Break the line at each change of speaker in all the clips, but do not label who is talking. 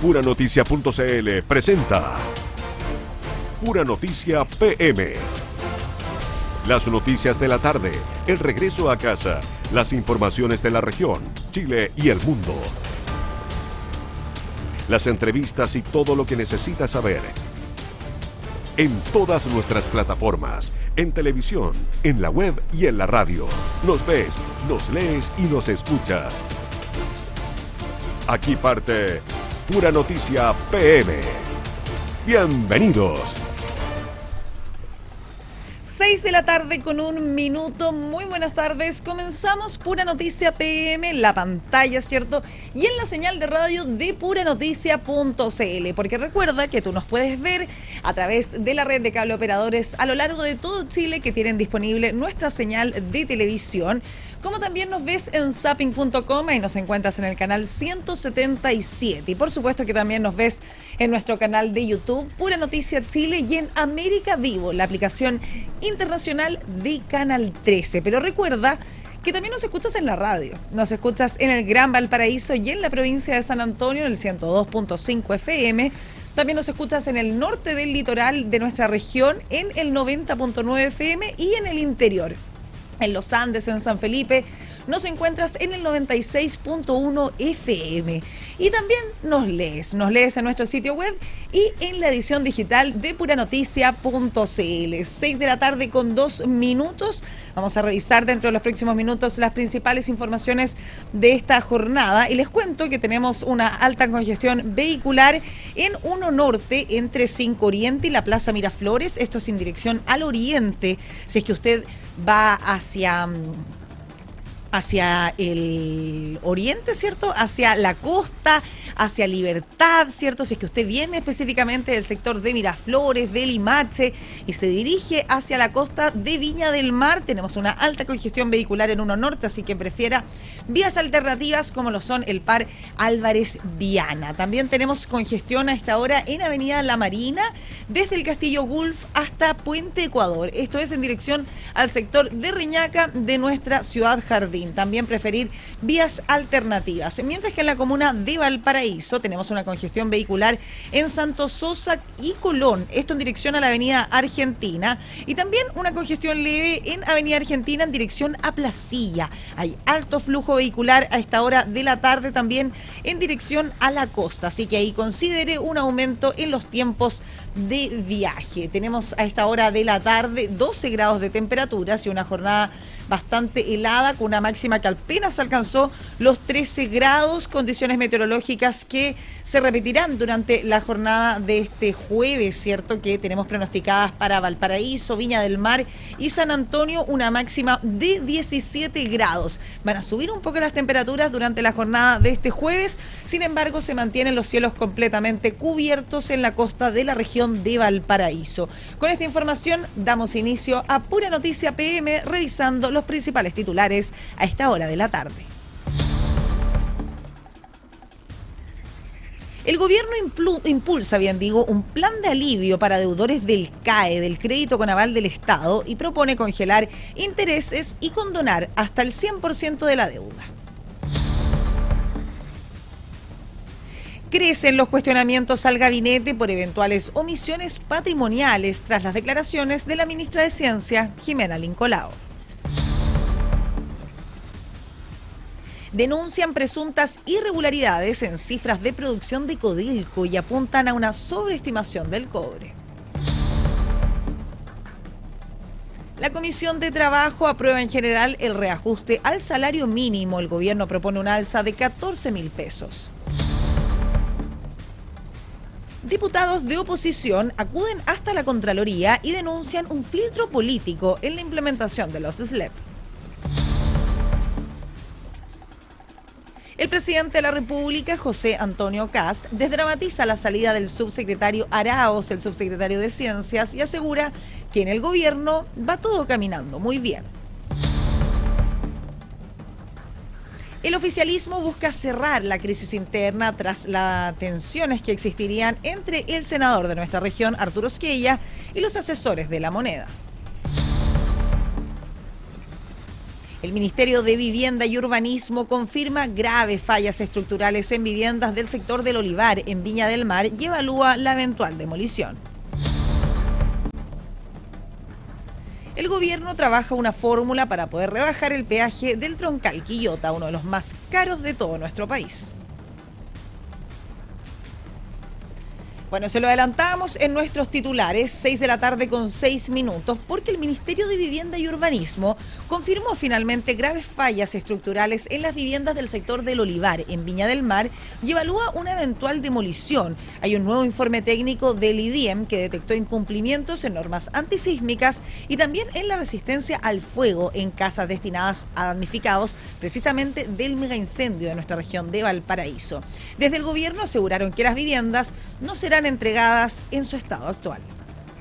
Puranoticia.cl presenta Pura Noticia PM. Las noticias de la tarde, el regreso a casa, las informaciones de la región, Chile y el mundo. Las entrevistas y todo lo que necesitas saber. En todas nuestras plataformas, en televisión, en la web y en la radio. Nos ves, nos lees y nos escuchas. Aquí parte Pura Noticia PM. Bienvenidos.
6 de la tarde con 1 minuto. Muy buenas tardes. Comenzamos Pura Noticia PM en la pantalla, ¿cierto? Y en la señal de radio de puranoticia.cl. Porque recuerda que tú nos puedes ver a través de la red de cable operadores a lo largo de todo Chile que tienen disponible nuestra señal de televisión. Como también nos ves en zapping.com y nos encuentras en el canal 177. Y por supuesto que también nos ves en nuestro canal de YouTube, Pura Noticia Chile, y en América Vivo, la aplicación internacional de Canal 13. Pero recuerda que también nos escuchas en la radio. Nos escuchas en el Gran Valparaíso y en la provincia de San Antonio, en el 102.5 FM. También nos escuchas en el norte del litoral de nuestra región, en el 90.9 FM y en el interior. En los Andes, en San Felipe, nos encuentras en el 96.1 FM. Y también nos lees en nuestro sitio web y en la edición digital de puranoticia.cl. 6 de la tarde con 2 minutos. Vamos a revisar dentro de los próximos minutos las principales informaciones de esta jornada. Y les cuento que tenemos una alta congestión vehicular en 1 Norte, entre 5 Oriente y la Plaza Miraflores. Esto es en dirección al oriente. Si es que usted va hacia el oriente, ¿cierto? Hacia la costa, hacia Libertad, ¿cierto? Si es que usted viene específicamente del sector de Miraflores, de Limache y se dirige hacia la costa de Viña del Mar, tenemos una alta congestión vehicular en 1 Norte, así que prefiera vías alternativas como lo son el par Álvarez Viana. También tenemos congestión a esta hora en Avenida La Marina, desde el Castillo Gulf hasta Puente Ecuador. Esto es en dirección al sector de Reñaca de nuestra ciudad jardín. También preferir vías alternativas. Mientras que en la comuna de Valparaíso tenemos una congestión vehicular en Santo Sosa y Colón. Esto en dirección a la avenida Argentina. Y también una congestión leve en avenida Argentina en dirección a Placilla. Hay alto flujo vehicular a esta hora de la tarde también en dirección a la costa. Así que ahí considere un aumento en los tiempos de viaje. Tenemos a esta hora de la tarde 12 grados de temperaturas y una jornada bastante helada con una máxima que apenas alcanzó los 13 grados, condiciones meteorológicas que se repetirán durante la jornada de este jueves, ¿cierto? Que tenemos pronosticadas para Valparaíso, Viña del Mar y San Antonio, una máxima de 17 grados. Van a subir un poco las temperaturas durante la jornada de este jueves, sin embargo se mantienen los cielos completamente cubiertos en la costa de la región de Valparaíso. Con esta información damos inicio a Pura Noticia PM, revisando los principales titulares a esta hora de la tarde. El gobierno impulsa, un plan de alivio para deudores del CAE, del Crédito con Aval del Estado, y propone congelar intereses y condonar hasta el 100% de la deuda. Crecen los cuestionamientos al gabinete por eventuales omisiones patrimoniales tras las declaraciones de la ministra de Ciencia, Jimena Lincolao. Denuncian presuntas irregularidades en cifras de producción de Codelco y apuntan a una sobreestimación del cobre. La Comisión de Trabajo aprueba en general el reajuste al salario mínimo. El gobierno propone un alza de 14.000 pesos. Diputados de oposición acuden hasta la Contraloría y denuncian un filtro político en la implementación de los SLEP. El presidente de la República, José Antonio Kast, desdramatiza la salida del subsecretario Araos, el subsecretario de Ciencias, y asegura que en el gobierno va todo caminando muy bien. El oficialismo busca cerrar la crisis interna tras las tensiones que existirían entre el senador de nuestra región, Arturo Esquella, y los asesores de La Moneda. El Ministerio de Vivienda y Urbanismo confirma graves fallas estructurales en viviendas del sector del Olivar, en Viña del Mar, y evalúa la eventual demolición. El gobierno trabaja una fórmula para poder rebajar el peaje del Troncal Quillota, uno de los más caros de todo nuestro país. Bueno, se lo adelantamos en nuestros titulares, 6 de la tarde con 6 minutos, porque el Ministerio de Vivienda y Urbanismo confirmó finalmente graves fallas estructurales en las viviendas del sector del Olivar, en Viña del Mar, y evalúa una eventual demolición. Hay un nuevo informe técnico del IDIEM que detectó incumplimientos en normas antisísmicas y también en la resistencia al fuego en casas destinadas a damnificados precisamente del megaincendio de nuestra región de Valparaíso. Desde el gobierno aseguraron que las viviendas no serán entregadas en su estado actual.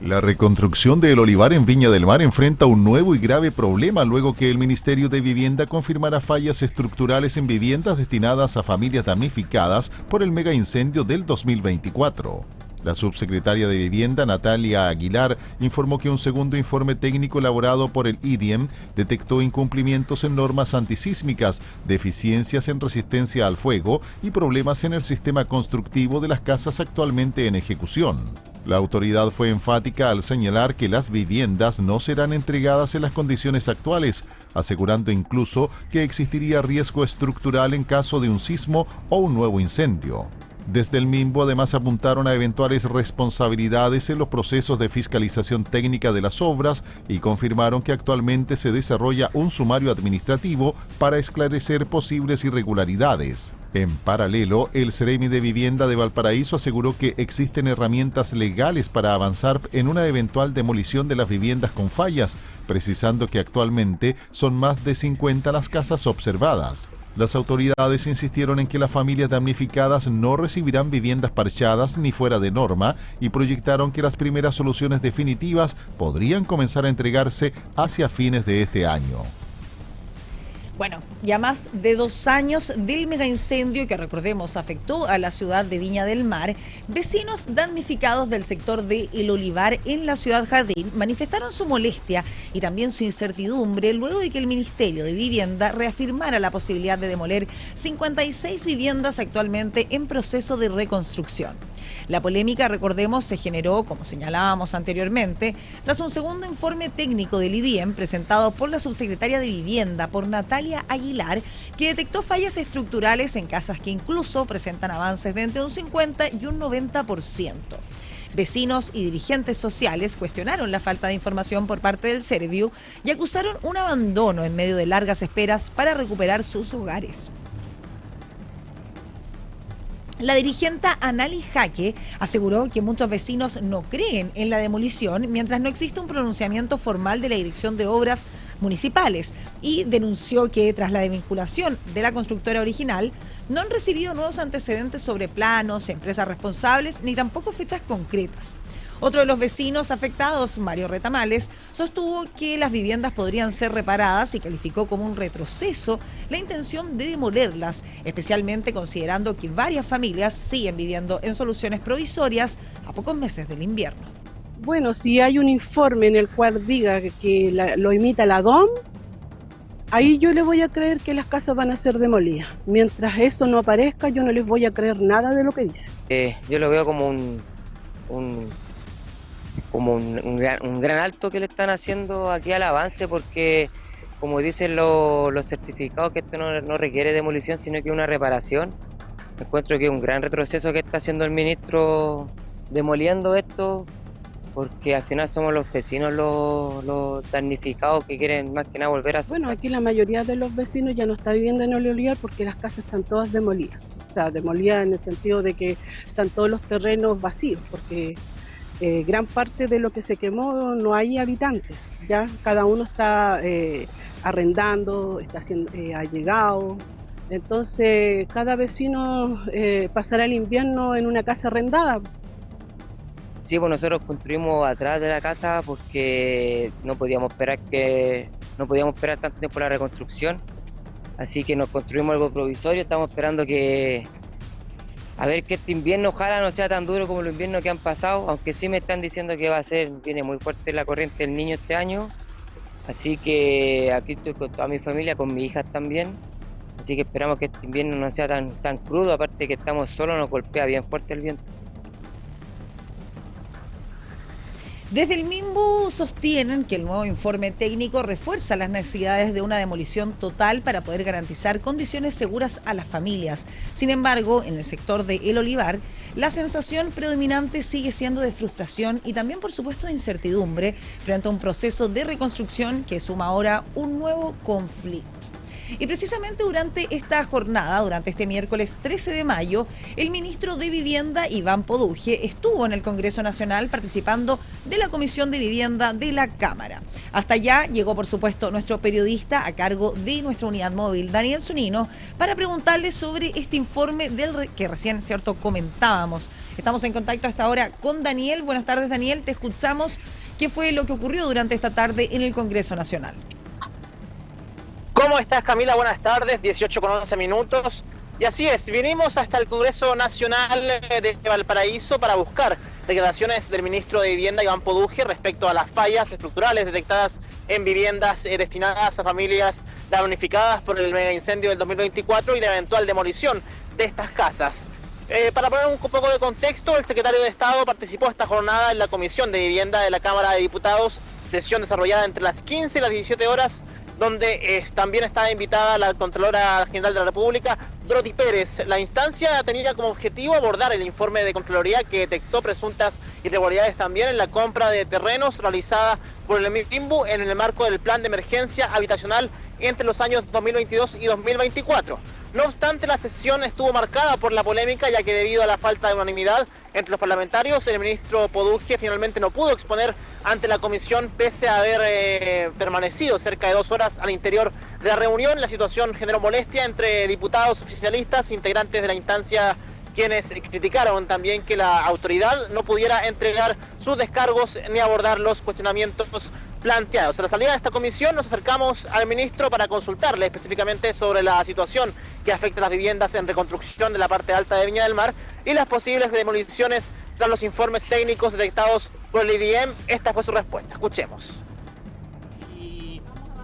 La reconstrucción del Olivar en Viña del Mar enfrenta un nuevo y grave problema luego que el Ministerio de Vivienda confirmara fallas estructurales en viviendas destinadas a familias damnificadas por el megaincendio del 2024. La subsecretaria de Vivienda, Natalia Aguilar, informó que un segundo informe técnico elaborado por el IDIEM detectó incumplimientos en normas antisísmicas, deficiencias en resistencia al fuego y problemas en el sistema constructivo de las casas actualmente en ejecución. La autoridad fue enfática al señalar que las viviendas no serán entregadas en las condiciones actuales, asegurando incluso que existiría riesgo estructural en caso de un sismo o un nuevo incendio. Desde el MIMBO además apuntaron a eventuales responsabilidades en los procesos de fiscalización técnica de las obras y confirmaron que actualmente se desarrolla un sumario administrativo para esclarecer posibles irregularidades. En paralelo, el Ceremi de Vivienda de Valparaíso aseguró que existen herramientas legales para avanzar en una eventual demolición de las viviendas con fallas, precisando que actualmente son más de 50 las casas observadas. Las autoridades insistieron en que las familias damnificadas no recibirán viviendas parchadas ni fuera de norma y proyectaron que las primeras soluciones definitivas podrían comenzar a entregarse hacia fines de este año.
Bueno, ya más de 2 años del megaincendio que, recordemos, afectó a la ciudad de Viña del Mar, vecinos damnificados del sector de El Olivar en la ciudad Jardín manifestaron su molestia y también su incertidumbre luego de que el Ministerio de Vivienda reafirmara la posibilidad de demoler 56 viviendas actualmente en proceso de reconstrucción. La polémica, recordemos, se generó, como señalábamos anteriormente, tras un segundo informe técnico del IDIEM presentado por la subsecretaria de Vivienda, por Natalia Aguilar, que detectó fallas estructurales en casas que incluso presentan avances de entre un 50 y un 90%. Vecinos y dirigentes sociales cuestionaron la falta de información por parte del Serviu y acusaron un abandono en medio de largas esperas para recuperar sus hogares. La dirigente Anali Jaque aseguró que muchos vecinos no creen en la demolición mientras no existe un pronunciamiento formal de la Dirección de Obras Municipales y denunció que tras la desvinculación de la constructora original no han recibido nuevos antecedentes sobre planos, empresas responsables ni tampoco fechas concretas. Otro de los vecinos afectados, Mario Retamales, sostuvo que las viviendas podrían ser reparadas y calificó como un retroceso la intención de demolerlas, especialmente considerando que varias familias siguen viviendo en soluciones provisorias a pocos meses del invierno.
Bueno, si hay un informe en el cual diga que lo imita la DOM, ahí yo le voy a creer que las casas van a ser demolidas. Mientras eso no aparezca, yo no les voy a creer nada de lo que dice.
Yo lo veo como un gran alto que le están haciendo aquí al avance, porque como dicen los certificados, que esto no requiere demolición sino que una reparación. Encuentro que es un gran retroceso que está haciendo el ministro demoliendo esto, porque al final somos los vecinos los damnificados que quieren más que nada volver a su
Bueno,
casa.
aquí la mayoría de los vecinos ya no está viviendo en El Olivar porque las casas están todas demolidas. O sea, demolidas en el sentido de que están todos los terrenos vacíos, porque gran parte de lo que se quemó no hay habitantes, ya cada uno está arrendando, está haciendo allegado, entonces cada vecino pasará el invierno en una casa arrendada.
Sí, pues nosotros construimos atrás de la casa porque no podíamos esperar tanto tiempo la reconstrucción, así que nos construimos algo provisorio. Estamos esperando a ver que este invierno ojalá no sea tan duro como los inviernos que han pasado, aunque sí me están diciendo que viene muy fuerte la corriente del Niño este año, Así que aquí estoy con toda mi familia, con mi hija también. Así que esperamos que este invierno no sea tan crudo, aparte que estamos solos, nos golpea bien fuerte el viento.
Desde el MIMBU sostienen que el nuevo informe técnico refuerza las necesidades de una demolición total para poder garantizar condiciones seguras a las familias. Sin embargo, en el sector de El Olivar, la sensación predominante sigue siendo de frustración y también, por supuesto, de incertidumbre frente a un proceso de reconstrucción que suma ahora un nuevo conflicto. Y precisamente durante esta jornada, durante este miércoles 13 de mayo, el ministro de Vivienda, Iván Poduje, estuvo en el Congreso Nacional participando de la Comisión de Vivienda de la Cámara. Hasta allá llegó, por supuesto, nuestro periodista a cargo de nuestra unidad móvil, Daniel Zunino, para preguntarle sobre este informe que recién, cierto, comentábamos. Estamos en contacto a esta hora con Daniel. Buenas tardes, Daniel. Te escuchamos. ¿Qué fue lo que ocurrió durante esta tarde en el Congreso Nacional?
¿Cómo estás, Camila? Buenas tardes, 18:11. Y así es, vinimos hasta el Congreso Nacional de Valparaíso para buscar declaraciones del ministro de Vivienda, Iván Poduje, respecto a las fallas estructurales detectadas en viviendas destinadas a familias damnificadas por el mega incendio del 2024 y la eventual demolición de estas casas. Para poner un poco de contexto, el secretario de Estado participó esta jornada en la Comisión de Vivienda de la Cámara de Diputados, sesión desarrollada entre las 15 y las 17 horas, donde también estaba invitada la Contralora General de la República, Dorothy Pérez. La instancia tenía como objetivo abordar el informe de Contraloría que detectó presuntas irregularidades también en la compra de terrenos realizada por el MIMBU en el marco del Plan de Emergencia Habitacional entre los años 2022 y 2024. No obstante, la sesión estuvo marcada por la polémica, ya que debido a la falta de unanimidad entre los parlamentarios, el ministro Poduje finalmente no pudo exponer ante la comisión, pese a haber permanecido cerca de 2 horas al interior de la reunión. La situación generó molestia entre diputados oficialistas, integrantes de la instancia, quienes criticaron también que la autoridad no pudiera entregar sus descargos ni abordar los cuestionamientos planteados. A la salida de esta comisión nos acercamos al ministro para consultarle específicamente sobre la situación que afecta a las viviendas en reconstrucción de la parte alta de Viña del Mar y las posibles demoliciones tras los informes técnicos detectados por el IDM. Esta fue su respuesta. Escuchemos.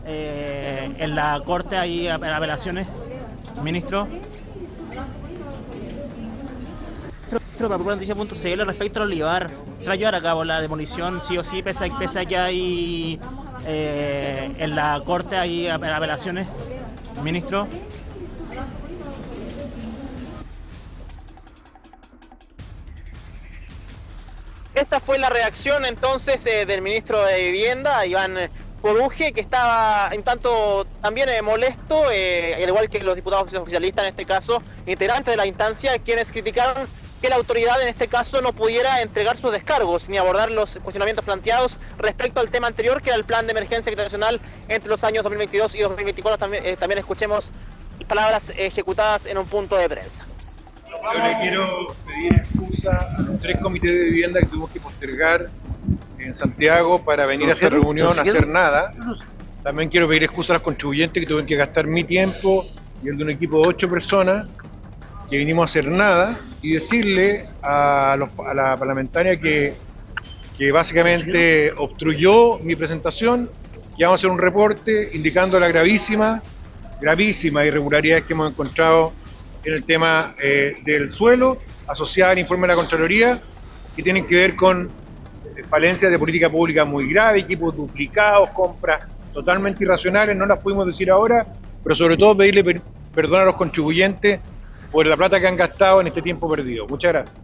En la Corte hay apelaciones, ministro. Para Noticia.cl respecto al Olivar, ¿se va a llevar a cabo la demolición sí o sí, pese a que hay en la Corte hay apelaciones, ministro?
Esta fue la reacción entonces del ministro de Vivienda, Iván Poduje, que estaba en tanto también molesto, al igual que los diputados oficialistas en este caso, integrantes de la instancia, quienes criticaron que la autoridad en este caso no pudiera entregar sus descargos ni abordar los cuestionamientos planteados respecto al tema anterior, que era el plan de emergencia habitacional entre los años 2022 y 2024. También escuchemos palabras ejecutadas en un punto de prensa.
Yo le quiero pedir excusa a los 3 comités de vivienda que tuvimos que postergar en Santiago para venir a esta reunión a hacer nada. También quiero pedir excusa a los contribuyentes que tuvieron que gastar mi tiempo y el de un equipo de 8 personas que vinimos a hacer nada, y decirle a la parlamentaria que básicamente obstruyó mi presentación, que vamos a hacer un reporte indicando la gravísima irregularidades que hemos encontrado en el tema del suelo, asociada al informe de la Contraloría, que tienen que ver con falencias de política pública muy graves, equipos duplicados, compras totalmente irracionales. No las pudimos decir ahora, pero sobre todo pedirle perdón a los contribuyentes por la plata que han gastado en este tiempo perdido. Muchas gracias.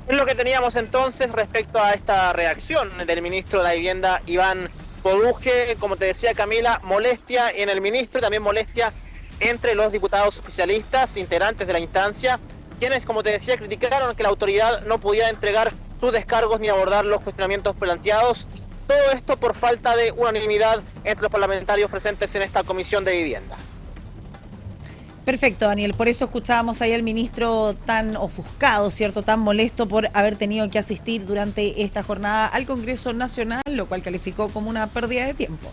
Es lo que teníamos entonces respecto a esta reacción del ministro de la Vivienda, Iván Poduje. Como te decía, Camila, molestia en el ministro y también molestia entre los diputados oficialistas, integrantes de la instancia, quienes, como te decía, criticaron que la autoridad no pudiera entregar sus descargos ni abordar los cuestionamientos planteados. Todo esto por falta de unanimidad entre los parlamentarios presentes en esta comisión de vivienda.
Perfecto, Daniel. Por eso escuchábamos ahí al ministro tan ofuscado, ¿cierto? Tan molesto por haber tenido que asistir durante esta jornada al Congreso Nacional, lo cual calificó como una pérdida de tiempo.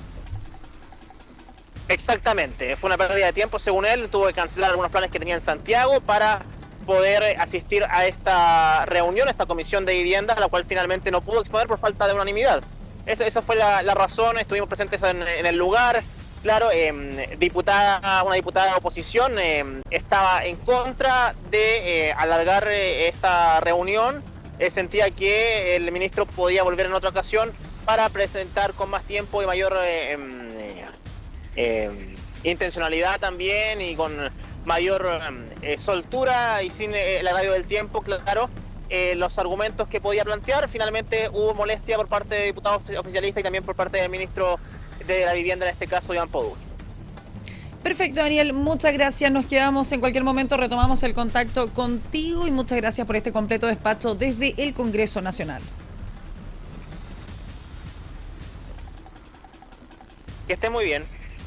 Exactamente, fue una pérdida de tiempo según él. Tuvo que cancelar algunos planes que tenía en Santiago para poder asistir a esta reunión, a esta comisión de vivienda, la cual finalmente no pudo exponer por falta de unanimidad. Esa fue la razón, estuvimos presentes en el lugar. Claro, una diputada de oposición estaba en contra de alargar esta reunión. Sentía que el ministro podía volver en otra ocasión para presentar con más tiempo y mayor intencionalidad también, y con mayor soltura y sin el agravio del tiempo, claro, los argumentos que podía plantear. Finalmente hubo molestia por parte de diputados oficialistas y también por parte del ministro de la Vivienda, en este caso, Iván Podul.
Perfecto, Daniel, muchas gracias. Nos quedamos en cualquier momento, retomamos el contacto contigo, y muchas gracias por este completo despacho desde el Congreso Nacional.
Que esté muy bien.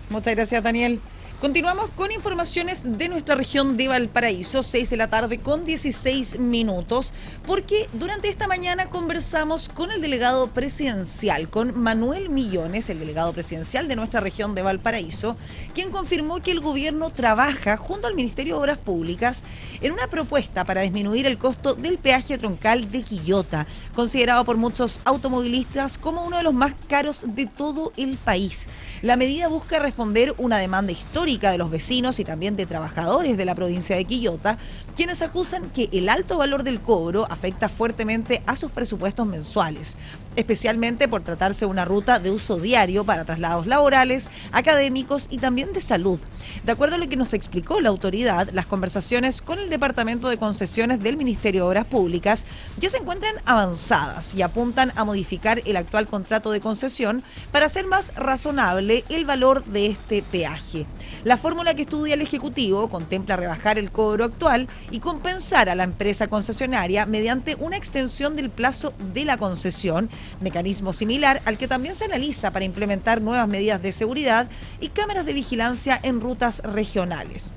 Muchas gracias, Daniel. Continuamos con informaciones de nuestra región de Valparaíso, 6 de la tarde con 16 minutos, porque durante esta mañana conversamos con el delegado presidencial, con Manuel Millones, el delegado presidencial de nuestra región de Valparaíso, quien confirmó que el gobierno trabaja junto al Ministerio de Obras Públicas en una propuesta para disminuir el costo del peaje troncal de Quillota, considerado por muchos automovilistas como uno de los más caros de todo el país. La medida busca responder una demanda histórica de los vecinos y también de trabajadores de la provincia de Quillota, quienes acusan que el alto valor del cobro afecta fuertemente a sus presupuestos mensuales, especialmente por tratarse de una ruta de uso diario para traslados laborales, académicos y también de salud. De acuerdo a lo que nos explicó la autoridad, las conversaciones con el Departamento de Concesiones del Ministerio de Obras Públicas ya se encuentran avanzadas y apuntan a modificar el actual contrato de concesión para hacer más razonable el valor de este peaje. La fórmula que estudia el Ejecutivo contempla rebajar el cobro actual y compensar a la empresa concesionaria mediante una extensión del plazo de la concesión, mecanismo similar al que también se analiza para implementar nuevas medidas de seguridad y cámaras de vigilancia en rutas regionales.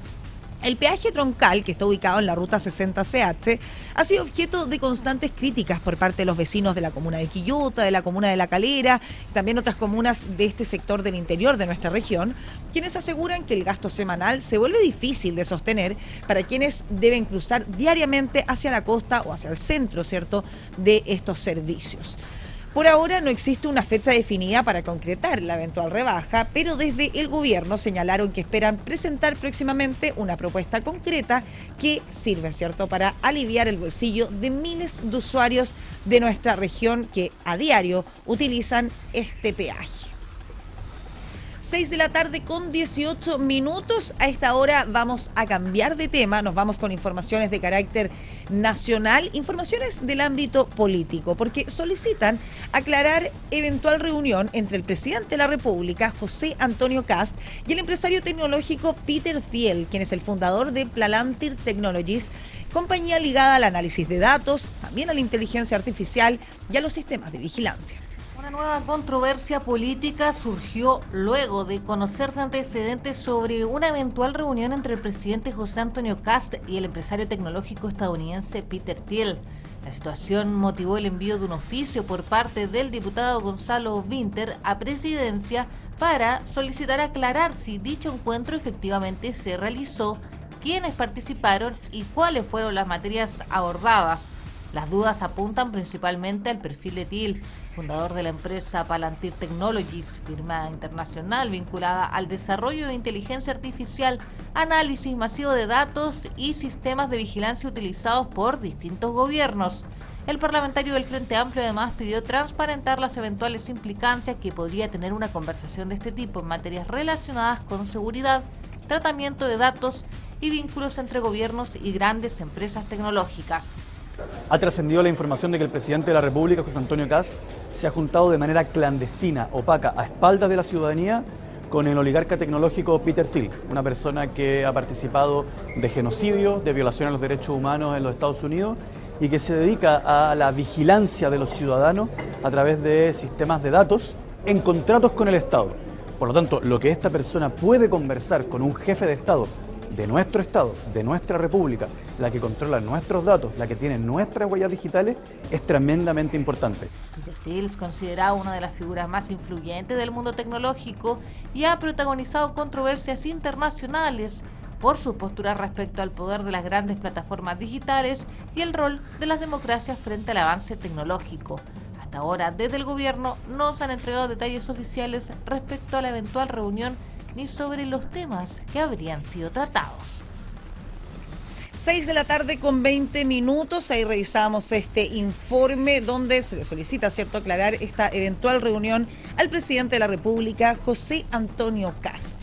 El peaje troncal, que está ubicado en la ruta 60CH, ha sido objeto de constantes críticas por parte de los vecinos de la comuna de Quillota, de la comuna de La Calera, y también otras comunas de este sector del interior de nuestra región, quienes aseguran que el gasto semanal se vuelve difícil de sostener para quienes deben cruzar diariamente hacia la costa o hacia el centro, ¿cierto?, de estos servicios. Por ahora no existe una fecha definida para concretar la eventual rebaja, pero desde el gobierno señalaron que esperan presentar próximamente una propuesta concreta que sirve, ¿cierto?, para aliviar el bolsillo de miles de usuarios de nuestra región que a diario utilizan este peaje. 6 de la tarde con 18 minutos. A esta hora vamos a cambiar de tema. Nos vamos con informaciones de carácter nacional, informaciones del ámbito político, porque solicitan aclarar eventual reunión entre el presidente de la República, José Antonio Kast, y el empresario tecnológico Peter Thiel, quien es el fundador de Palantir Technologies, compañía ligada al análisis de datos, también a la inteligencia artificial y a los sistemas de vigilancia.
Una nueva controversia política surgió luego de conocerse antecedentes sobre una eventual reunión entre el presidente José Antonio Kast y el empresario tecnológico estadounidense Peter Thiel. La situación motivó el envío de un oficio por parte del diputado Gonzalo Vinter a Presidencia para solicitar aclarar si dicho encuentro efectivamente se realizó, quiénes participaron y cuáles fueron las materias abordadas. Las dudas apuntan principalmente al perfil de Thiel, fundador de la empresa Palantir Technologies, firma internacional vinculada al desarrollo de inteligencia artificial, análisis masivo de datos y sistemas de vigilancia utilizados por distintos gobiernos. El parlamentario del Frente Amplio además pidió transparentar las eventuales implicancias que podría tener una conversación de este tipo en materias relacionadas con seguridad, tratamiento de datos y vínculos entre gobiernos y grandes empresas tecnológicas.
Ha trascendido la información de que el presidente de la República, José Antonio Kast, se ha juntado de manera clandestina, opaca, a espaldas de la ciudadanía, con el oligarca tecnológico Peter Thiel, una persona que ha participado de genocidio, de violación a los derechos humanos en los Estados Unidos y que se dedica a la vigilancia de los ciudadanos a través de sistemas de datos en contratos con el Estado. Por lo tanto, lo que esta persona puede conversar con un jefe de Estado, de nuestra república, la que controla nuestros datos, la que tiene nuestras huellas digitales, es tremendamente importante.
Peter Thiel es considerado una de las figuras más influyentes del mundo tecnológico y ha protagonizado controversias internacionales, por sus posturas respecto al poder de las grandes plataformas digitales y el rol de las democracias frente al avance tecnológico. Hasta ahora, desde el gobierno no se han entregado detalles oficiales respecto a la eventual reunión ni sobre los temas que habrían sido tratados.
6:20 p.m. Ahí revisamos este informe donde se le solicita, ¿cierto?, aclarar esta eventual reunión al presidente de la República, José Antonio Kast.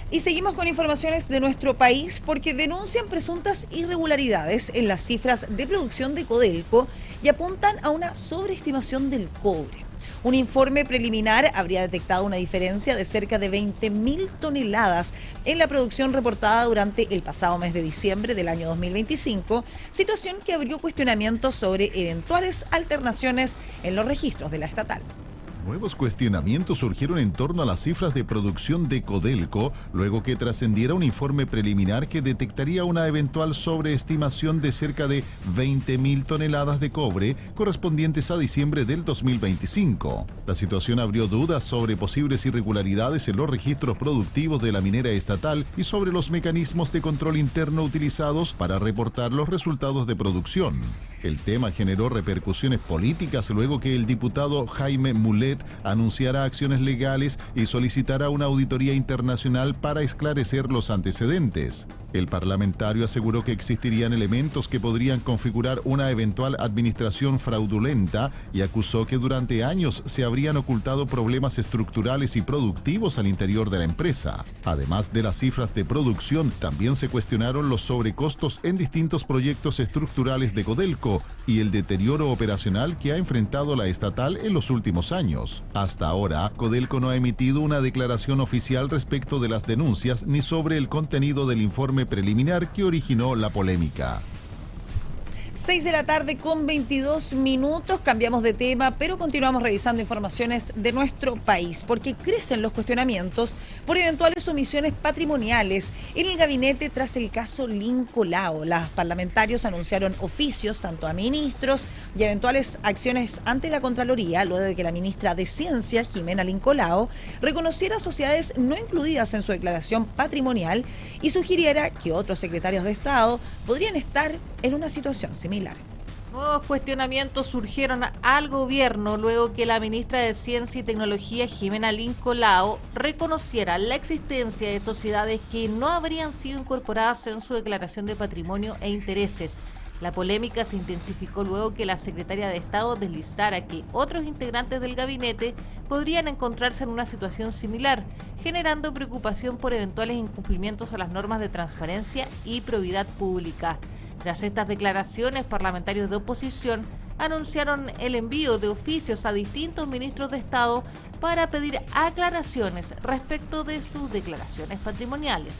Y seguimos con informaciones de nuestro país porque denuncian presuntas irregularidades en las cifras de producción de Codelco y apuntan a una sobreestimación del cobre. Un informe preliminar habría detectado una diferencia de cerca de 20.000 toneladas en la producción reportada durante el pasado mes de diciembre del año 2025, situación que abrió cuestionamientos sobre eventuales alternaciones en los registros de la estatal.
Nuevos cuestionamientos surgieron en torno a las cifras de producción de Codelco, luego que trascendiera un informe preliminar que detectaría una eventual sobreestimación de cerca de 20.000 toneladas de cobre correspondientes a diciembre del 2025. La situación abrió dudas sobre posibles irregularidades en los registros productivos de la minera estatal y sobre los mecanismos de control interno utilizados para reportar los resultados de producción. El tema generó repercusiones políticas luego que el diputado Jaime Mulet anunciara acciones legales y solicitara una auditoría internacional para esclarecer los antecedentes. El parlamentario aseguró que existirían elementos que podrían configurar una eventual administración fraudulenta y acusó que durante años se habrían ocultado problemas estructurales y productivos al interior de la empresa. Además de las cifras de producción, también se cuestionaron los sobrecostos en distintos proyectos estructurales de Codelco y el deterioro operacional que ha enfrentado la estatal en los últimos años. Hasta ahora, Codelco no ha emitido una declaración oficial respecto de las denuncias ni sobre el contenido del informe preliminar que originó la polémica.
6:22 p.m. Cambiamos de tema, pero continuamos revisando informaciones de nuestro país, porque crecen los cuestionamientos por eventuales omisiones patrimoniales en el gabinete tras el caso Lincolao. Los parlamentarios anunciaron oficios tanto a ministros y eventuales acciones ante la Contraloría, luego de que la ministra de Ciencia, Jimena Lincolao, reconociera sociedades no incluidas en su declaración patrimonial y sugiriera que otros secretarios de Estado podrían estar en una situación similar.
Nuevos cuestionamientos surgieron al gobierno luego que la ministra de Ciencia y Tecnología, Jimena Lincolao, reconociera la existencia de sociedades que no habrían sido incorporadas en su declaración de patrimonio e intereses. La polémica se intensificó luego que la secretaria de Estado deslizara que otros integrantes del gabinete podrían encontrarse en una situación similar, generando preocupación por eventuales incumplimientos a las normas de transparencia y probidad pública. Tras estas declaraciones, parlamentarios de oposición anunciaron el envío de oficios a distintos ministros de Estado para pedir aclaraciones respecto de sus declaraciones patrimoniales.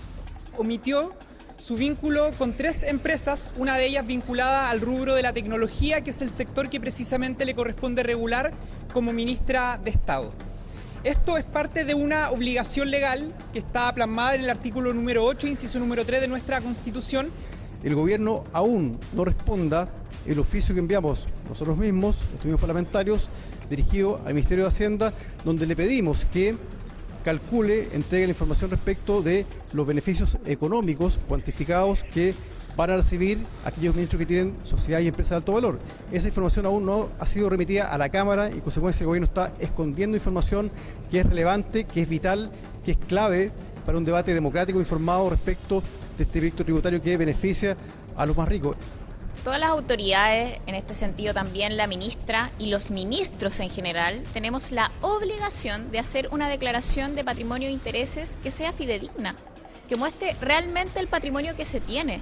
Omitió su vínculo con 3 empresas, una de ellas vinculada al rubro de la tecnología, que es el sector que precisamente le corresponde regular como ministra de Estado. Esto es parte de una obligación legal que está plasmada en el artículo número 8, inciso número 3 de nuestra Constitución.
El gobierno aún no responda el oficio que enviamos nosotros mismos, los mismos parlamentarios, dirigido al Ministerio de Hacienda, donde le pedimos que calcule, entregue la información respecto de los beneficios económicos cuantificados que van a recibir aquellos ministros que tienen sociedades y empresas de alto valor. Esa información aún no ha sido remitida a la Cámara y en consecuencia el gobierno está escondiendo información que es relevante, que es vital, que es clave para un debate democrático informado respecto de este proyecto tributario que beneficia a los más ricos.
Todas las autoridades, en este sentido también la ministra y los ministros en general, tenemos la obligación de hacer una declaración de patrimonio e intereses que sea fidedigna, que muestre realmente el patrimonio que se tiene,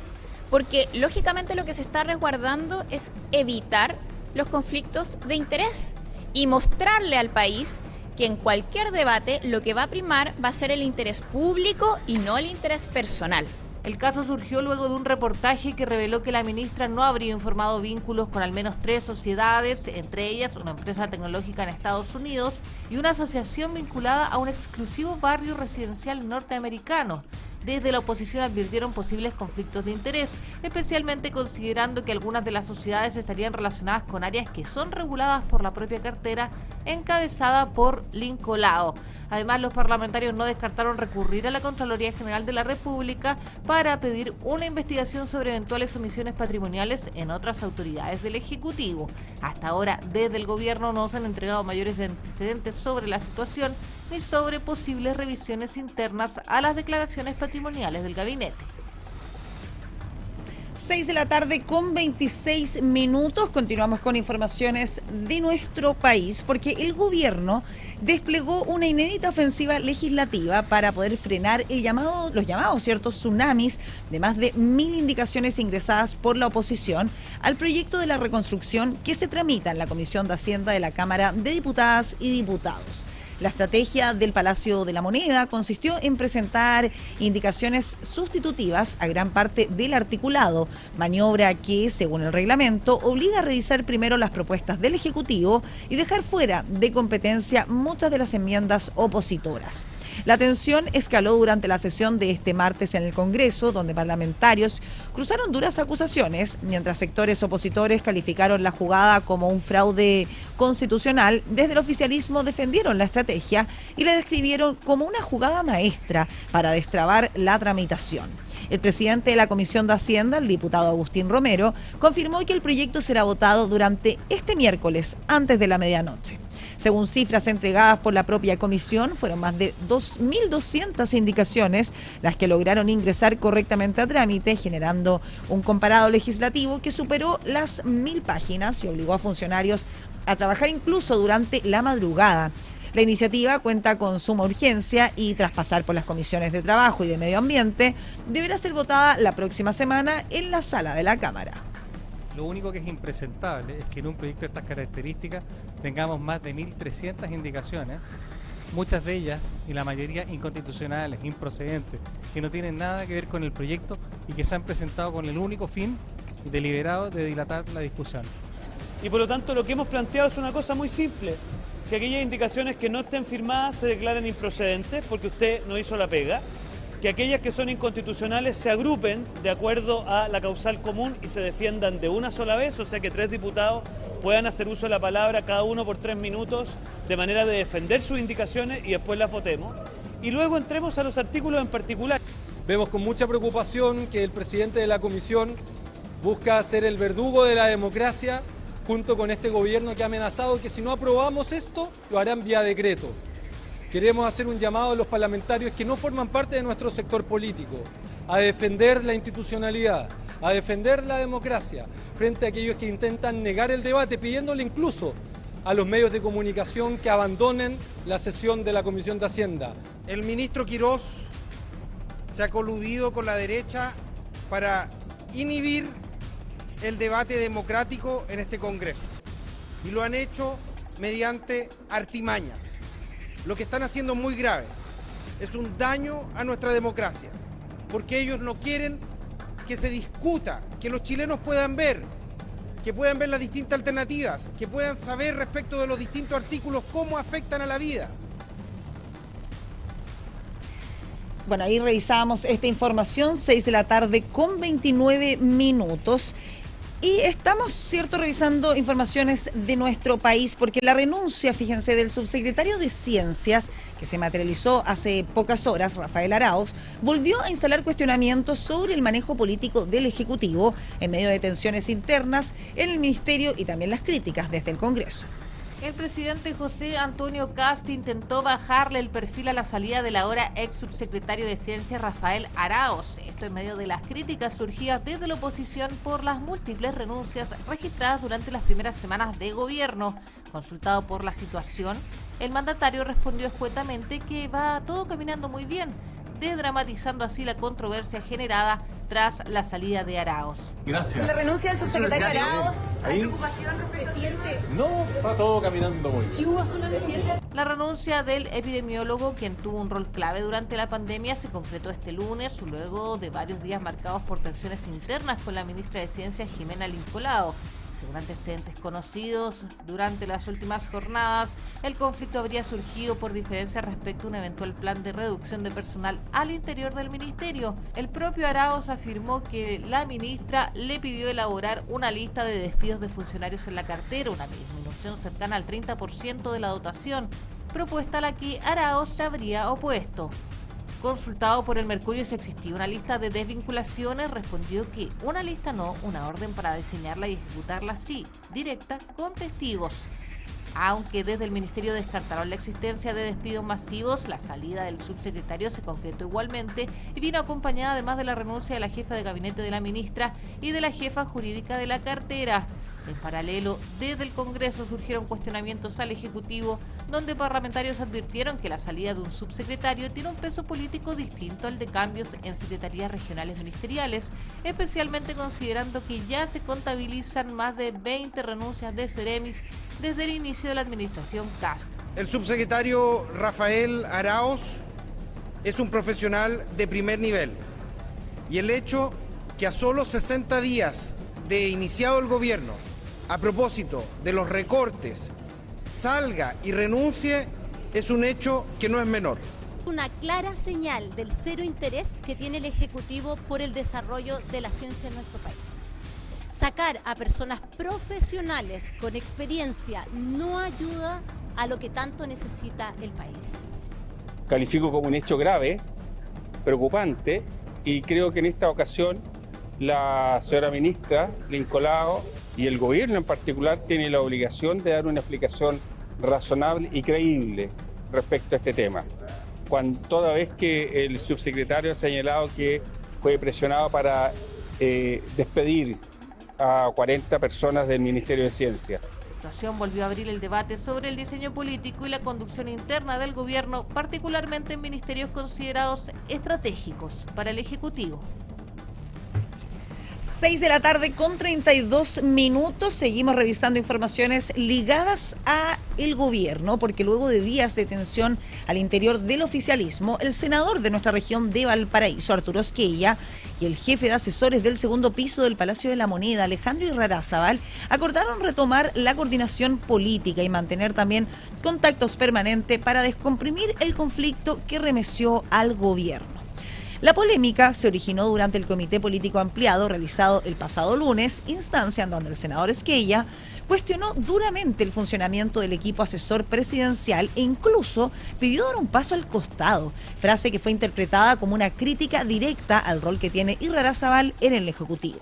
porque lógicamente lo que se está resguardando es evitar los conflictos de interés y mostrarle al país que en cualquier debate lo que va a primar va a ser el interés público y no el interés personal.
El caso surgió luego de un reportaje que reveló que la ministra no habría informado vínculos con al menos 3 sociedades, entre ellas una empresa tecnológica en Estados Unidos y una asociación vinculada a un exclusivo barrio residencial norteamericano. Desde la oposición advirtieron posibles conflictos de interés, especialmente considerando que algunas de las sociedades estarían relacionadas con áreas que son reguladas por la propia cartera encabezada por Lincolao. Además, los parlamentarios no descartaron recurrir a la Contraloría General de la República para pedir una investigación sobre eventuales omisiones patrimoniales en otras autoridades del Ejecutivo. Hasta ahora, desde el gobierno no se han entregado mayores antecedentes sobre la situación ni sobre posibles revisiones internas a las declaraciones patrimoniales del gabinete.
6 de la tarde con 26 minutos. Continuamos con informaciones de nuestro país porque el gobierno desplegó una inédita ofensiva legislativa para poder frenar los llamados ciertos tsunamis de más de 1.000 indicaciones ingresadas por la oposición al proyecto de la reconstrucción que se tramita en la Comisión de Hacienda de la Cámara de Diputadas y Diputados. La estrategia del Palacio de la Moneda consistió en presentar indicaciones sustitutivas a gran parte del articulado, maniobra que, según el reglamento, obliga a revisar primero las propuestas del Ejecutivo y dejar fuera de competencia muchas de las enmiendas opositoras. La tensión escaló durante la sesión de este martes en el Congreso, donde parlamentarios cruzaron duras acusaciones, mientras sectores opositores calificaron la jugada como un fraude constitucional. Desde el oficialismo defendieron la estrategia y la describieron como una jugada maestra para destrabar la tramitación. El presidente de la Comisión de Hacienda, el diputado Agustín Romero, confirmó que el proyecto será votado durante este miércoles, antes de la medianoche. Según cifras entregadas por la propia comisión, fueron más de 2.200 indicaciones las que lograron ingresar correctamente a trámite, generando un comparado legislativo que superó las 1.000 páginas y obligó a funcionarios a trabajar incluso durante la madrugada. La iniciativa cuenta con suma urgencia y, tras pasar por las comisiones de Trabajo y de Medio Ambiente, deberá ser votada la próxima semana en la sala de la Cámara.
Lo único que es impresentable es que en un proyecto de estas características tengamos más de 1.300 indicaciones, muchas de ellas y la mayoría inconstitucionales, improcedentes, que no tienen nada que ver con el proyecto y que se han presentado con el único fin deliberado de dilatar la discusión.
Y por lo tanto lo que hemos planteado es una cosa muy simple, que aquellas indicaciones que no estén firmadas se declaren improcedentes porque usted no hizo la pega, que aquellas que son inconstitucionales se agrupen de acuerdo a la causal común y se defiendan de una sola vez, o sea que 3 diputados puedan hacer uso de la palabra cada uno por 3 minutos de manera de defender sus indicaciones y después las votemos. Y luego entremos a los artículos en particular.
Vemos con mucha preocupación que el presidente de la Comisión busca ser el verdugo de la democracia junto con este gobierno que ha amenazado que si no aprobamos esto, lo harán vía decreto. Queremos hacer un llamado a los parlamentarios que no forman parte de nuestro sector político a defender la institucionalidad, a defender la democracia, frente a aquellos que intentan negar el debate, pidiéndole incluso a los medios de comunicación que abandonen la sesión de la Comisión de Hacienda.
El ministro Quirós se ha coludido con la derecha para inhibir el debate democrático en este Congreso y lo han hecho mediante artimañas. Lo que están haciendo es muy grave, es un daño a nuestra democracia, porque ellos no quieren que se discuta, que los chilenos puedan ver, que puedan ver las distintas alternativas, que puedan saber respecto de los distintos artículos cómo afectan a la vida.
Bueno, ahí revisábamos esta información, 6 de la tarde con 29 minutos. Y estamos, cierto, revisando informaciones de nuestro país porque la renuncia, fíjense, del subsecretario de Ciencias, que se materializó hace pocas horas, Rafael Arauz, volvió a instalar cuestionamientos sobre el manejo político del Ejecutivo en medio de tensiones internas en el Ministerio y también las críticas desde el Congreso.
El presidente José Antonio Kast intentó bajarle el perfil a la salida del ahora ex subsecretario de Ciencia Rafael Arauz. Esto en medio de las críticas surgidas desde la oposición por las múltiples renuncias registradas durante las primeras semanas de gobierno. Consultado por la situación, el mandatario respondió escuetamente que va todo caminando muy bien, desdramatizando así la controversia generada tras la salida de Arauz.
Gracias. La renuncia del subsecretario Arauz, ¿hay preocupación presidente?
No, está todo caminando muy bien.
¿Y hubo zona de ciencia?
La renuncia del epidemiólogo, quien tuvo un rol clave durante la pandemia, se concretó este lunes, luego de varios días marcados por tensiones internas con la ministra de Ciencia, Jimena Lincolao. Según antecedentes conocidos, durante las últimas jornadas, el conflicto habría surgido por diferencias respecto a un eventual plan de reducción de personal al interior del ministerio. El propio Arauz afirmó que la ministra le pidió elaborar una lista de despidos de funcionarios en la cartera, una disminución cercana al 30% de la dotación, propuesta a la que Arauz se habría opuesto. Consultado por el Mercurio si existía una lista de desvinculaciones, respondió que una lista no, una orden para diseñarla y ejecutarla sí, directa, con testigos. Aunque desde el Ministerio descartaron la existencia de despidos masivos, la salida del subsecretario se concretó igualmente y vino acompañada además de la renuncia de la jefa de gabinete de la ministra y de la jefa jurídica de la cartera. En paralelo, desde el Congreso surgieron cuestionamientos al Ejecutivo, donde parlamentarios advirtieron que la salida de un subsecretario tiene un peso político distinto al de cambios en secretarías regionales ministeriales, especialmente considerando que ya se contabilizan más de 20 renuncias de Ceremis desde el inicio de la administración Kast.
El subsecretario Rafael Arauz es un profesional de primer nivel y el hecho que a solo 60 días de iniciado el gobierno, a propósito de los recortes, salga y renuncie, es un hecho que no es menor.
Una clara señal del cero interés que tiene el Ejecutivo por el desarrollo de la ciencia en nuestro país. Sacar a personas profesionales con experiencia no ayuda a lo que tanto necesita el país.
Califico como un hecho grave, preocupante, y creo que en esta ocasión la señora ministra Lincolao y el gobierno en particular tiene la obligación de dar una explicación razonable y creíble respecto a este tema. Toda vez que el subsecretario ha señalado que fue presionado para despedir a 40 personas del Ministerio de Ciencia.
La situación volvió a abrir el debate sobre el diseño político y la conducción interna del gobierno, particularmente en ministerios considerados estratégicos para el Ejecutivo.
6 de la tarde con 32 minutos. Seguimos revisando informaciones ligadas a el gobierno, porque luego de días de tensión al interior del oficialismo, el senador de nuestra región de Valparaíso, Arturo Esquella, y el jefe de asesores del segundo piso del Palacio de la Moneda, Alejandro Irarrázaval, acordaron retomar la coordinación política y mantener también contactos permanentes para descomprimir el conflicto que remeció al gobierno. La polémica se originó durante el Comité Político Ampliado realizado el pasado lunes, instancia en donde el senador Esquella cuestionó duramente el funcionamiento del equipo asesor presidencial e incluso pidió dar un paso al costado, frase que fue interpretada como una crítica directa al rol que tiene Irarrázaval en el Ejecutivo.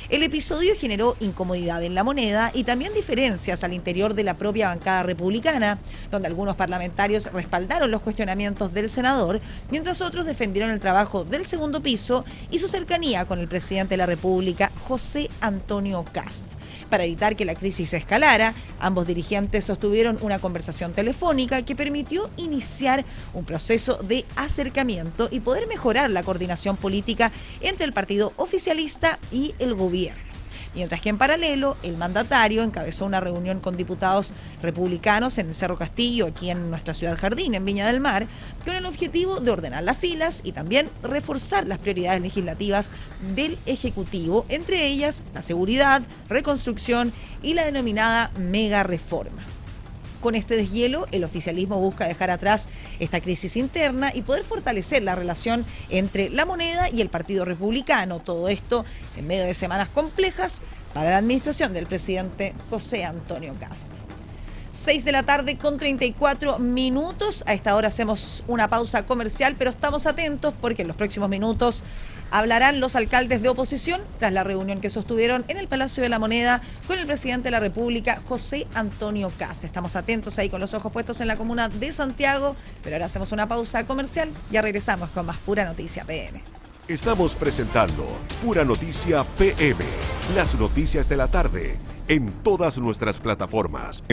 El episodio generó incomodidad en La Moneda y también diferencias al interior de la propia bancada republicana, donde algunos parlamentarios respaldaron los cuestionamientos del senador, mientras otros defendieron el trabajo del segundo piso y su cercanía con el presidente de la República, José Antonio Kast. Para evitar que la crisis escalara, ambos dirigentes sostuvieron una conversación telefónica que permitió iniciar un proceso de acercamiento y poder mejorar la coordinación política entre el partido oficialista y el gobierno. Mientras que en paralelo, el mandatario encabezó una reunión con diputados republicanos en el Cerro Castillo, aquí en nuestra ciudad Jardín, en Viña del Mar, con el objetivo de ordenar las filas y también reforzar las prioridades legislativas del Ejecutivo, entre ellas la seguridad, reconstrucción y la denominada mega reforma. Con este deshielo, el oficialismo busca dejar atrás esta crisis interna y poder fortalecer la relación entre La Moneda y el Partido Republicano. Todo esto en medio de semanas complejas para la administración del presidente José Antonio Kast. 6 de la tarde con 34 minutos. A esta hora hacemos una pausa comercial, pero estamos atentos porque en los próximos minutos hablarán los alcaldes de oposición tras la reunión que sostuvieron en el Palacio de la Moneda con el presidente de la República, José Antonio Kast. Estamos atentos ahí con los ojos puestos en la comuna de Santiago, pero ahora hacemos una pausa comercial. Ya regresamos con más Pura Noticia PM.
Estamos presentando Pura Noticia PM, las noticias de la tarde en todas nuestras plataformas.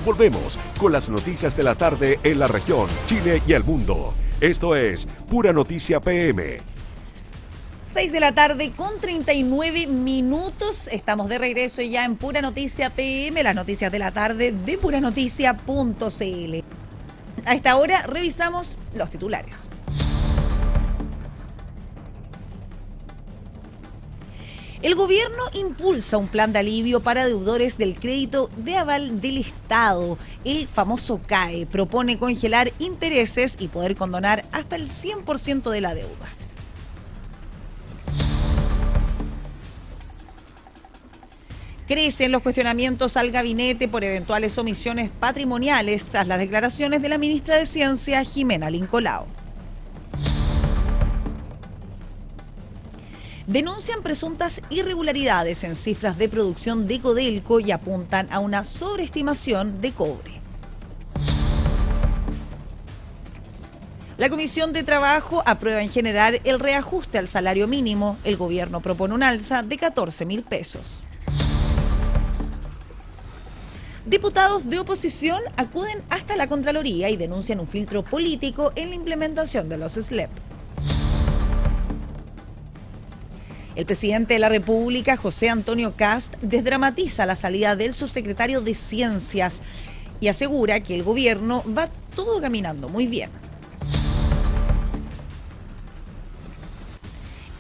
Volvemos con las noticias de la tarde en la región, Chile y el mundo. Esto es Pura Noticia PM.
6 de la tarde con 39 minutos. Estamos de regreso ya en Pura Noticia PM, las noticias de la tarde de puranoticia.cl. A esta hora revisamos los titulares. El gobierno impulsa un plan de alivio para deudores del crédito de aval del Estado, el famoso CAE. Propone congelar intereses y poder condonar hasta el 100% de la deuda. Crecen los cuestionamientos al gabinete por eventuales omisiones patrimoniales tras las declaraciones de la ministra de Ciencia, Jimena Lincolao. Denuncian presuntas irregularidades en cifras de producción de Codelco y apuntan a una sobreestimación de cobre. La Comisión de Trabajo aprueba en general el reajuste al salario mínimo. El gobierno propone un alza de 14.000 pesos. Diputados de oposición acuden hasta la Contraloría y denuncian un filtro político en la implementación de los SLEP. El presidente de la República, José Antonio Kast, desdramatiza la salida del subsecretario de Ciencias y asegura que el gobierno va todo caminando muy bien.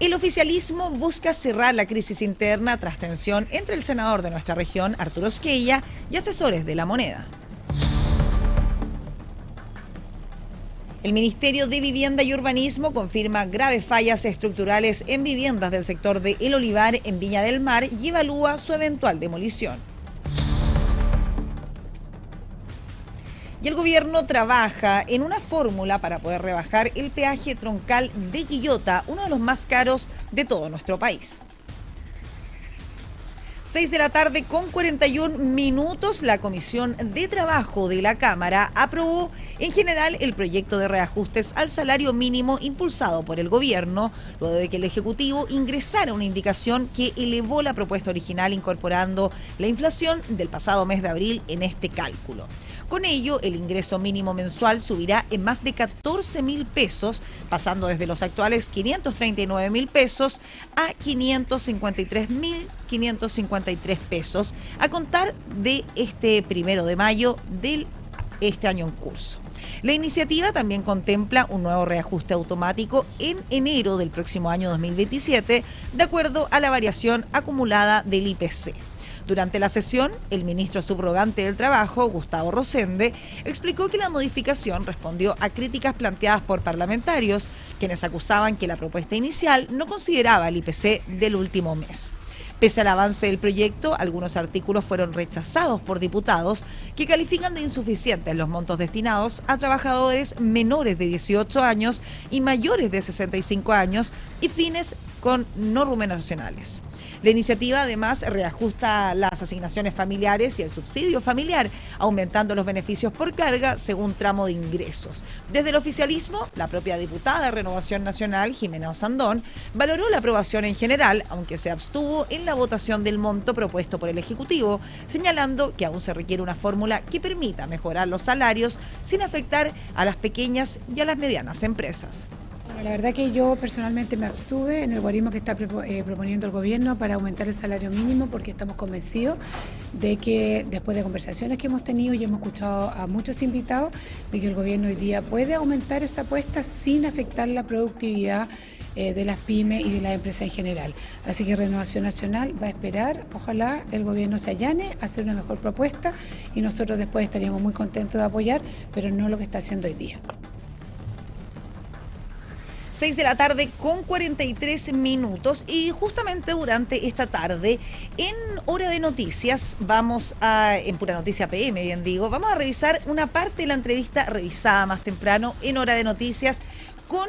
El oficialismo busca cerrar la crisis interna tras tensión entre el senador de nuestra región, Arturo Esquella, y asesores de La Moneda. El Ministerio de Vivienda y Urbanismo confirma graves fallas estructurales en viviendas del sector de El Olivar en Viña del Mar y evalúa su eventual demolición. Y el gobierno trabaja en una fórmula para poder rebajar el peaje troncal de Quillota, uno de los más caros de todo nuestro país. 6 de la tarde con 41 minutos, la Comisión de Trabajo de la Cámara aprobó en general el proyecto de reajustes al salario mínimo impulsado por el gobierno, luego de que el Ejecutivo ingresara una indicación que elevó la propuesta original incorporando la inflación del pasado mes de abril en este cálculo. Con ello, el ingreso mínimo mensual subirá en más de 14.000 pesos, pasando desde los actuales 539.000 pesos a 553.553 pesos, a contar de este 1 de mayo de este año en curso. La iniciativa también contempla un nuevo reajuste automático en enero del próximo año 2027, de acuerdo a la variación acumulada del IPC. Durante la sesión, el ministro subrogante del Trabajo, Gustavo Rosende, explicó que la modificación respondió a críticas planteadas por parlamentarios, quienes acusaban que la propuesta inicial no consideraba el IPC del último mes. Pese al avance del proyecto, algunos artículos fueron rechazados por diputados que califican de insuficientes los montos destinados a trabajadores menores de 18 años y mayores de 65 años y fines con no remuneracionales. La iniciativa además reajusta las asignaciones familiares y el subsidio familiar, aumentando los beneficios por carga según tramo de ingresos. Desde el oficialismo, la propia diputada de Renovación Nacional, Jimena Osandón, valoró la aprobación en general, aunque se abstuvo en la votación del monto propuesto por el Ejecutivo, señalando que aún se requiere una fórmula que permita mejorar los salarios sin afectar a las pequeñas y a las medianas empresas.
La verdad que yo personalmente me abstuve en el guarismo que está proponiendo el gobierno para aumentar el salario mínimo, porque estamos convencidos de que después de conversaciones que hemos tenido y hemos escuchado a muchos invitados, de que el gobierno hoy día puede aumentar esa apuesta sin afectar la productividad de las pymes y de las empresas en general. Así que Renovación Nacional va a esperar, ojalá el gobierno se allane a hacer una mejor propuesta y nosotros después estaríamos muy contentos de apoyar, pero no lo que está haciendo hoy día.
6 de la tarde con 43 minutos y justamente durante esta tarde en Hora de Noticias en Pura Noticia PM, bien digo, vamos a revisar una parte de la entrevista revisada más temprano en Hora de Noticias con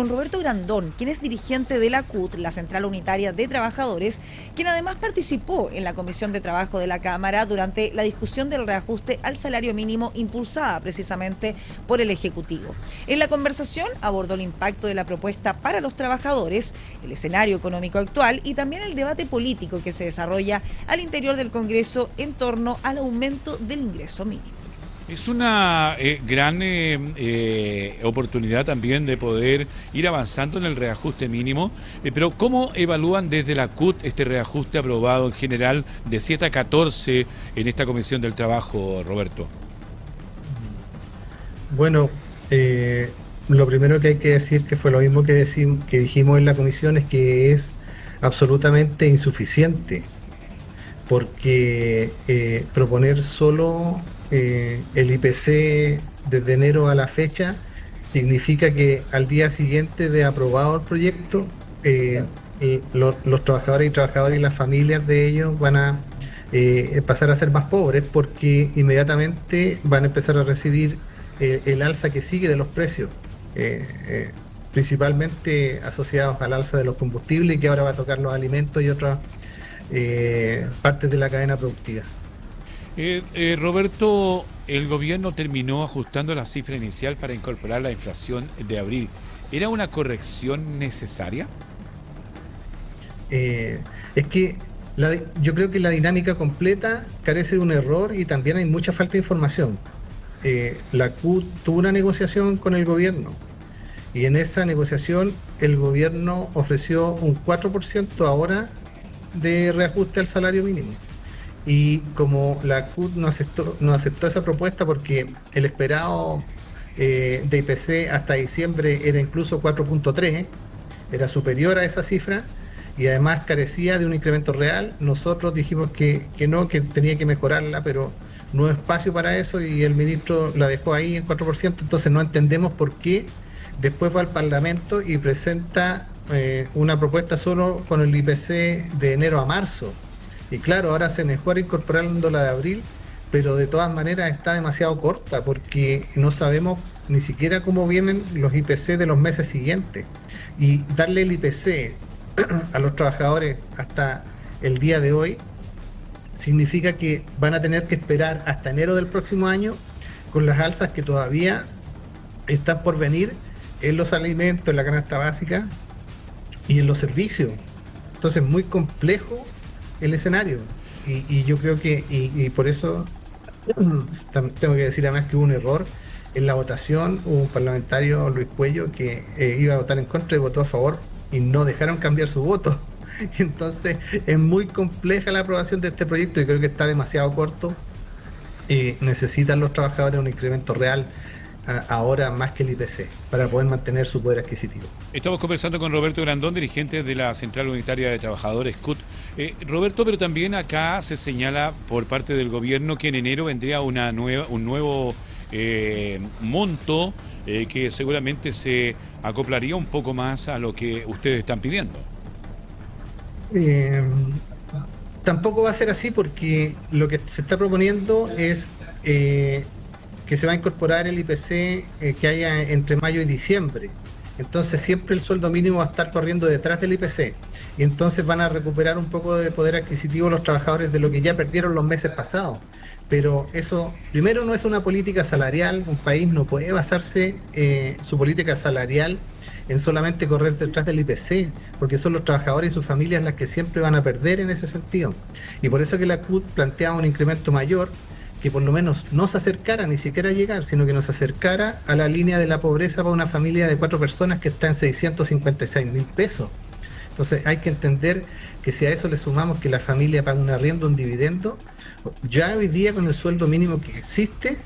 Roberto Grandón, quien es dirigente de la CUT, la Central Unitaria de Trabajadores, quien además participó en la Comisión de Trabajo de la Cámara durante la discusión del reajuste al salario mínimo impulsada precisamente por el Ejecutivo. En la conversación abordó el impacto de la propuesta para los trabajadores, el escenario económico actual y también el debate político que se desarrolla al interior del Congreso en torno al aumento del ingreso mínimo.
Es una gran oportunidad también de poder ir avanzando en el reajuste mínimo, pero ¿cómo evalúan desde la CUT este reajuste aprobado en general de 7 a 14 en esta Comisión del Trabajo, Roberto?
Bueno, lo primero que hay que decir, que fue lo mismo que dijimos en la comisión, es que es
absolutamente insuficiente, porque proponer solo el IPC desde enero a la fecha significa que al día siguiente de aprobado el proyecto, los trabajadores y las familias de ellos van a pasar a ser más pobres, porque inmediatamente van a empezar a recibir el alza que sigue de los precios, principalmente asociados al alza de los combustibles, que ahora va a tocar los alimentos y otras partes de la cadena productiva.
Roberto, el gobierno terminó ajustando la cifra inicial para incorporar la inflación de abril. ¿Era una corrección necesaria?
Es que yo creo que la dinámica completa carece de un error y también hay mucha falta de información. La CUT tuvo una negociación con el gobierno y en esa negociación el gobierno ofreció un 4% ahora de reajuste al salario mínimo. Y como la CUT no aceptó esa propuesta porque el esperado de IPC hasta diciembre era incluso 4.3, era superior a esa cifra y además carecía de un incremento real, nosotros dijimos que no, que tenía que mejorarla, pero no hay espacio para eso y el ministro la dejó ahí en 4%, entonces no entendemos por qué después va al Parlamento y presenta una propuesta solo con el IPC de enero a marzo. Y claro, ahora se mejora incorporando la de abril, pero de todas maneras está demasiado corta porque no sabemos ni siquiera cómo vienen los IPC de los meses siguientes. Y darle el IPC a los trabajadores hasta el día de hoy significa que van a tener que esperar hasta enero del próximo año con las alzas que todavía están por venir en los alimentos, en la canasta básica y en los servicios. Entonces muy complejo el escenario y yo creo que y por eso tengo que decir además que hubo un error en la votación. Hubo un parlamentario, Luis Cuello, que iba a votar en contra y votó a favor y no dejaron cambiar su voto. Entonces es muy compleja la aprobación de este proyecto y creo que está demasiado corto. Necesitan los trabajadores un incremento real ahora más que el IPC para poder mantener su poder adquisitivo.
Estamos conversando con Roberto Grandón, dirigente de la Central Unitaria de Trabajadores CUT. Roberto, pero también acá se señala por parte del gobierno que en enero vendría un nuevo monto que seguramente se acoplaría un poco más a lo que ustedes están pidiendo.
Tampoco va a ser así porque lo que se está proponiendo es que se va a incorporar el IPC que haya entre mayo y diciembre. Entonces siempre el sueldo mínimo va a estar corriendo detrás del IPC y entonces van a recuperar un poco de poder adquisitivo los trabajadores de lo que ya perdieron los meses pasados. Pero eso, primero, no es una política salarial. Un país no puede basarse su política salarial en solamente correr detrás del IPC, porque son los trabajadores y sus familias las que siempre van a perder en ese sentido. Y por eso que la CUT planteaba un incremento mayor, que por lo menos no se acercara ni siquiera a llegar, sino que nos acercara a la línea de la pobreza para una familia de 4 personas que está en 656.000 pesos. Entonces hay que entender que si a eso le sumamos que la familia paga un arriendo, un dividendo, ya hoy día con el sueldo mínimo que existe,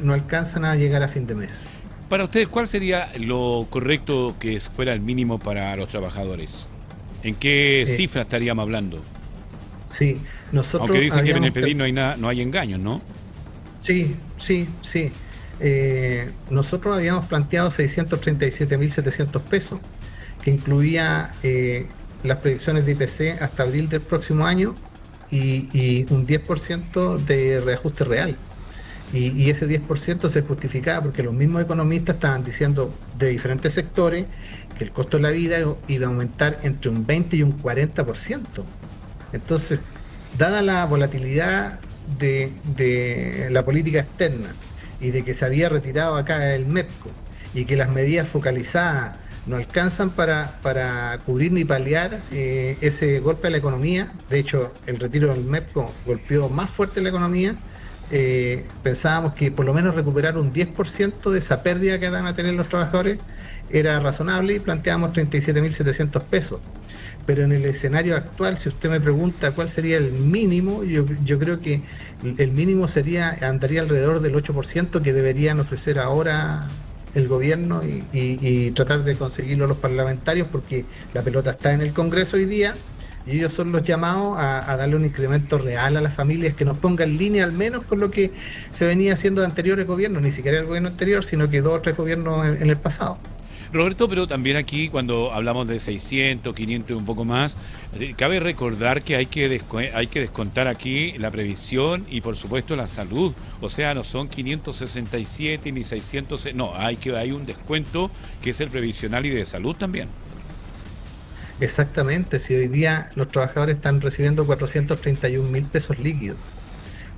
no alcanzan a llegar a fin de mes.
Para ustedes, ¿cuál sería lo correcto que fuera el mínimo para los trabajadores? ¿En qué cifra estaríamos hablando?
Sí, nosotros
aunque dicen que en el pedir no hay engaños, ¿no?
Sí. Nosotros habíamos planteado 637.700 pesos, que incluía las proyecciones de IPC hasta abril del próximo año y un 10% de reajuste real. Y ese 10% se justificaba porque los mismos economistas estaban diciendo de diferentes sectores que el costo de la vida iba a aumentar entre un 20 y un 40%. Entonces, dada la volatilidad de la política externa y de que se había retirado acá el MEPCO y que las medidas focalizadas no alcanzan para cubrir ni paliar ese golpe a la economía, de hecho el retiro del MEPCO golpeó más fuerte la economía, pensábamos que por lo menos recuperar un 10% de esa pérdida que van a tener los trabajadores era razonable y planteábamos 37.700 pesos. Pero en el escenario actual, si usted me pregunta cuál sería el mínimo, yo creo que el mínimo andaría alrededor del 8% que deberían ofrecer ahora el gobierno y tratar de conseguirlo los parlamentarios, porque la pelota está en el Congreso hoy día y ellos son los llamados a darle un incremento real a las familias que nos ponga en línea al menos con lo que se venía haciendo de anteriores gobiernos, ni siquiera el gobierno anterior, sino que 2 o 3 gobiernos en el pasado.
Roberto, pero también aquí cuando hablamos de 600, 500 y un poco más, cabe recordar que hay que descontar aquí la previsión y por supuesto la salud. O sea, no son 567 ni 600, no, hay un descuento que es el previsional y de salud también.
Exactamente, si hoy día los trabajadores están recibiendo 431.000 pesos líquidos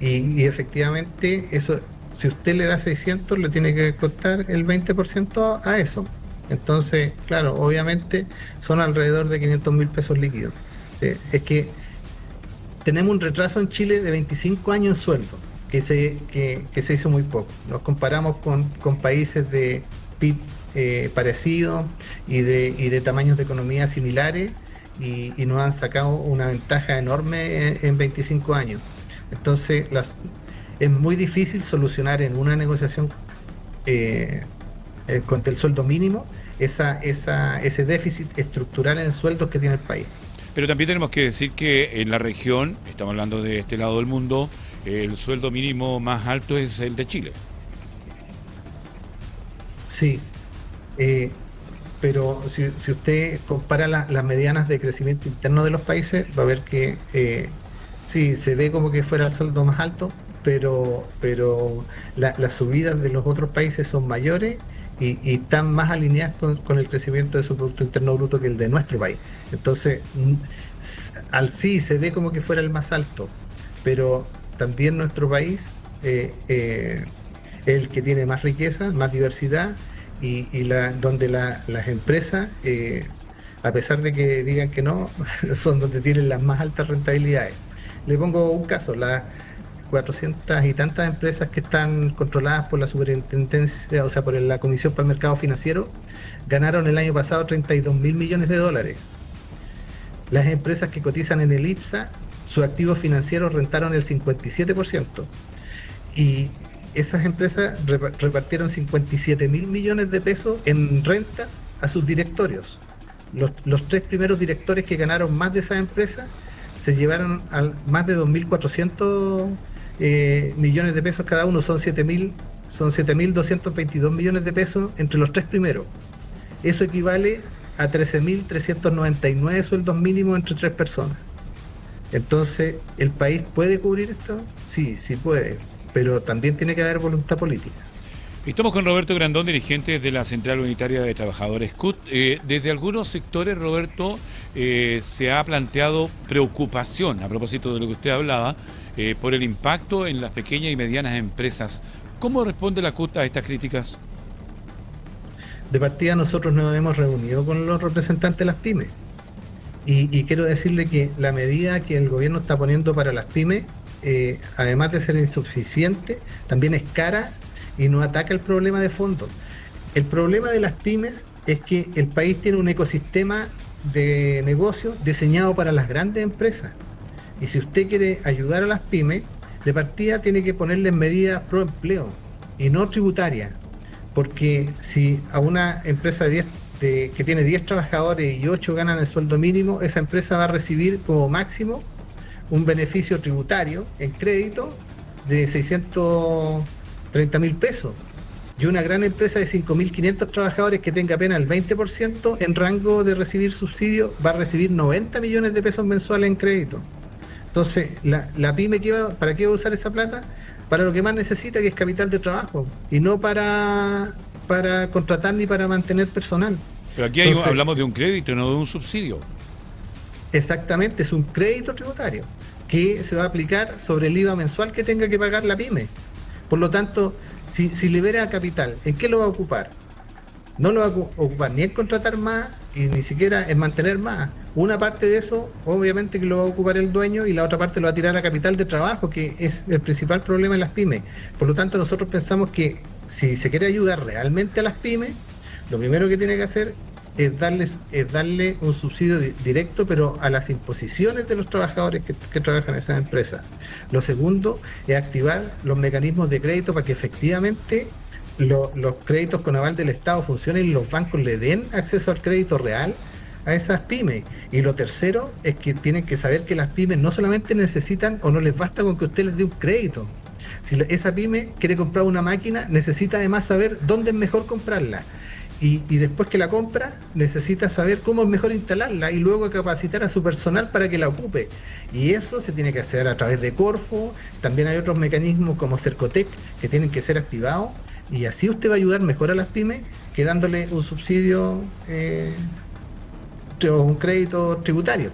y efectivamente eso, si usted le da 600 le tiene que descontar el 20% a eso. Entonces, claro, obviamente son alrededor de 500.000 pesos líquidos. Sí, es que tenemos un retraso en Chile de 25 años en sueldo, que se hizo muy poco. Nos comparamos con países de PIB parecidos y de tamaños de economía similares y nos han sacado una ventaja enorme en 25 años. Entonces, es muy difícil solucionar en una negociación con el sueldo mínimo ese déficit estructural en sueldos que tiene el país.
Pero también tenemos que decir que en la región, estamos hablando de este lado del mundo, el sueldo mínimo más alto es el de Chile.
Sí, pero si usted compara las medianas de crecimiento interno de los países, va a ver que sí, se ve como que fuera el sueldo más alto, pero las subidas de los otros países son mayores y están más alineadas con el crecimiento de su Producto Interno Bruto que el de nuestro país. Entonces, sí se ve como que fuera el más alto, pero también nuestro país es el que tiene más riqueza, más diversidad y donde las empresas, a pesar de que digan que no, son donde tienen las más altas rentabilidades. Le pongo un caso, las 400 y tantas empresas que están controladas por la superintendencia, o sea, por la Comisión para el Mercado Financiero, ganaron el año pasado 32.000 millones de dólares. Las empresas que cotizan en el IPSA, sus activos financieros rentaron el 57%. Y esas empresas repartieron 57.000 millones de pesos en rentas a sus directorios. Los 3 primeros directores que ganaron más de esas empresas se llevaron más de 2.400 millones de pesos cada uno, son 7.222 millones de pesos entre los 3 primeros. Eso equivale a 13.399 sueldos mínimos entre 3 personas. Entonces, ¿el país puede cubrir esto? Sí, sí puede, pero también tiene que haber voluntad política.
Estamos con Roberto Grandón, dirigente de la Central Unitaria de Trabajadores CUT. Desde algunos sectores, Roberto, se ha planteado preocupación, a propósito de lo que usted hablaba, por el impacto en las pequeñas y medianas empresas. ¿Cómo responde la CUT a estas críticas?
De partida, nosotros nos hemos reunido con los representantes de las pymes y quiero decirle que la medida que el gobierno está poniendo para las pymes, además de ser insuficiente, también es cara y no ataca el problema de fondo. El problema de las pymes es que el país tiene un ecosistema de negocio diseñado para las grandes empresas. Y si usted quiere ayudar a las pymes, de partida tiene que ponerles medidas pro empleo y no tributarias. Porque si a una empresa que tiene 10 trabajadores y 8 ganan el sueldo mínimo, esa empresa va a recibir como máximo un beneficio tributario en crédito de 630.000 pesos. Y una gran empresa de 5.500 trabajadores que tenga apenas el 20% en rango de recibir subsidio va a recibir 90 millones de pesos mensuales en crédito. Entonces, la pyme, ¿para qué va a usar esa plata? Para lo que más necesita, que es capital de trabajo, y no para contratar ni para mantener personal.
Pero aquí hablamos de un crédito, no de un subsidio.
Exactamente, es un crédito tributario que se va a aplicar sobre el IVA mensual que tenga que pagar la pyme. Por lo tanto, si libera capital, ¿en qué lo va a ocupar? No lo va a ocupar ni en contratar más y ni siquiera en mantener más. Una parte de eso, obviamente, que lo va a ocupar el dueño y la otra parte lo va a tirar a capital de trabajo, que es el principal problema en las pymes. Por lo tanto, nosotros pensamos que si se quiere ayudar realmente a las pymes, lo primero que tiene que hacer es darle un subsidio directo, pero a las imposiciones de los trabajadores que trabajan en esas empresas. Lo segundo es activar los mecanismos de crédito para que efectivamente los créditos con aval del Estado funcionen y los bancos le den acceso al crédito real a esas pymes. Y lo tercero es que tienen que saber que las pymes no solamente necesitan o no les basta con que usted les dé un crédito. Si esa pyme quiere comprar una máquina, necesita además saber dónde es mejor comprarla. Y después que la compra, necesita saber cómo es mejor instalarla y luego capacitar a su personal para que la ocupe. Y eso se tiene que hacer a través de Corfo. También hay otros mecanismos como Cercotec que tienen que ser activados. Y así usted va a ayudar mejor a las pymes que dándole un subsidio o un crédito tributario.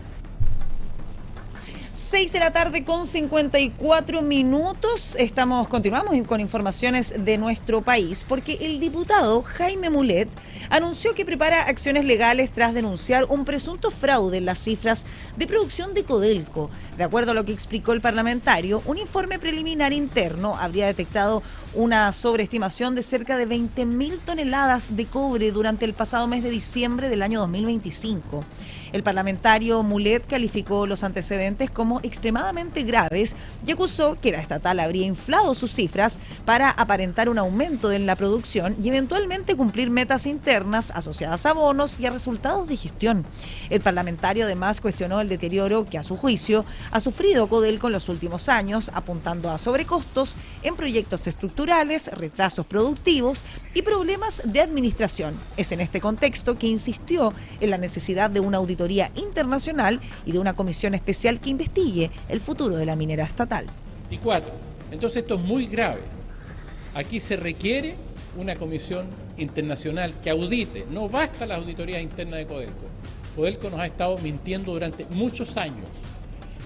6 de la tarde con 54 minutos. Continuamos con informaciones de nuestro país, porque el diputado Jaime Mulet anunció que prepara acciones legales tras denunciar un presunto fraude en las cifras de producción de Codelco. De acuerdo a lo que explicó el parlamentario, un informe preliminar interno habría detectado una sobreestimación de cerca de 20.000 toneladas de cobre durante el pasado mes de diciembre del año 2025. El parlamentario Mulet calificó los antecedentes como extremadamente graves y acusó que la estatal habría inflado sus cifras para aparentar un aumento en la producción y eventualmente cumplir metas internas asociadas a bonos y a resultados de gestión. El parlamentario además cuestionó el deterioro que, a su juicio, ha sufrido Codelco en los últimos años, apuntando a sobrecostos en proyectos estructurales, retrasos productivos y problemas de administración. Es en este contexto que insistió en la necesidad de una auditoría internacional y de una comisión especial que investigue el futuro de la minera estatal.
Y 4. Entonces esto es muy grave. Aquí se requiere una comisión internacional que audite. No basta las auditorías internas de Codelco. Codelco nos ha estado mintiendo durante muchos años.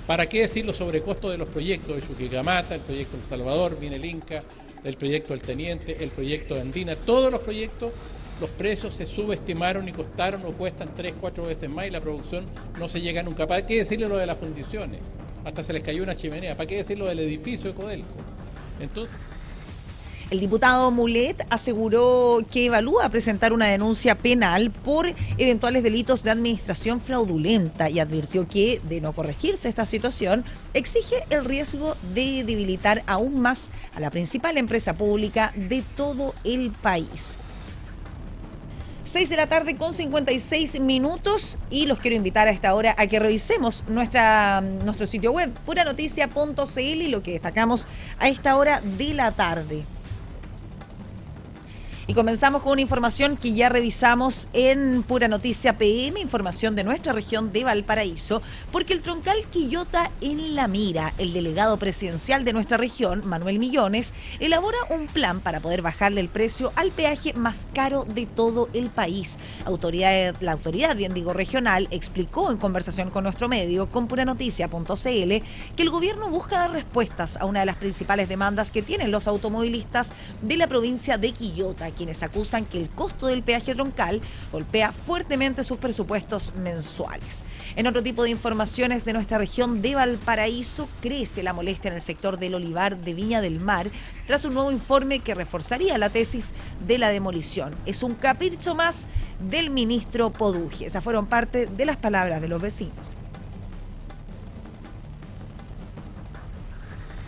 ¿Para qué decir los sobrecostos de los proyectos de Chuquicamata, el proyecto El Salvador, viene el Inca, el proyecto El Teniente, el proyecto de Andina? Todos los proyectos, los precios se subestimaron y costaron o cuestan 3-4 veces más y la producción no se llega nunca. ¿Para qué decirle lo de las fundiciones? Hasta se les cayó una chimenea. ¿Para qué decir lo del edificio de Codelco? Entonces...
El diputado Mulet aseguró que evalúa presentar una denuncia penal por eventuales delitos de administración fraudulenta y advirtió que, de no corregirse esta situación, exige el riesgo de debilitar aún más a la principal empresa pública de todo el país. 6 de la tarde con 56 minutos y los quiero invitar a esta hora a que revisemos nuestro sitio web, puranoticia.cl, y lo que destacamos a esta hora de la tarde. Y comenzamos con una información que ya revisamos en Pura Noticia PM, información de nuestra región de Valparaíso, porque el troncal Quillota en la mira. El delegado presidencial de nuestra región, Manuel Millones, elabora un plan para poder bajarle el precio al peaje más caro de todo el país. La autoridad regional, explicó en conversación con nuestro medio, con puranoticia.cl, que el gobierno busca dar respuestas a una de las principales demandas que tienen los automovilistas de la provincia de Quillota, quienes acusan que el costo del peaje troncal golpea fuertemente sus presupuestos mensuales. En otro tipo de informaciones de nuestra región de Valparaíso, crece la molestia en el sector del olivar de Viña del Mar tras un nuevo informe que reforzaría la tesis de la demolición. Es un capricho más del ministro Poduje. Esas fueron parte de las palabras de los vecinos.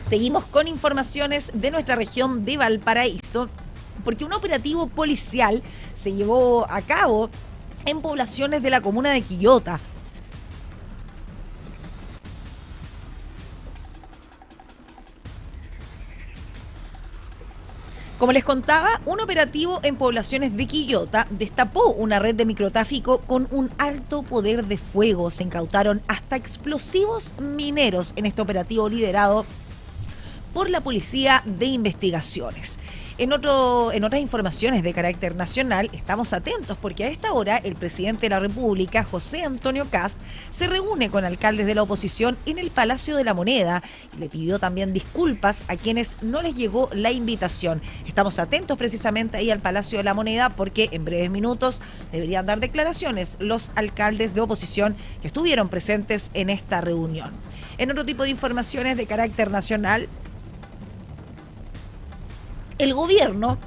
Seguimos con informaciones de nuestra región de Valparaíso, porque un operativo policial se llevó a cabo en poblaciones de la comuna de Quillota. Como les contaba, un operativo en poblaciones de Quillota destapó una red de microtráfico con un alto poder de fuego. Se incautaron hasta explosivos mineros en este operativo liderado por la Policía de Investigaciones. En otras informaciones de carácter nacional, estamos atentos porque a esta hora el presidente de la República, José Antonio Kast, se reúne con alcaldes de la oposición en el Palacio de la Moneda y le pidió también disculpas a quienes no les llegó la invitación. Estamos atentos precisamente ahí al Palacio de la Moneda porque en breves minutos deberían dar declaraciones los alcaldes de oposición que estuvieron presentes en esta reunión. En otro tipo de informaciones de carácter nacional, el gobierno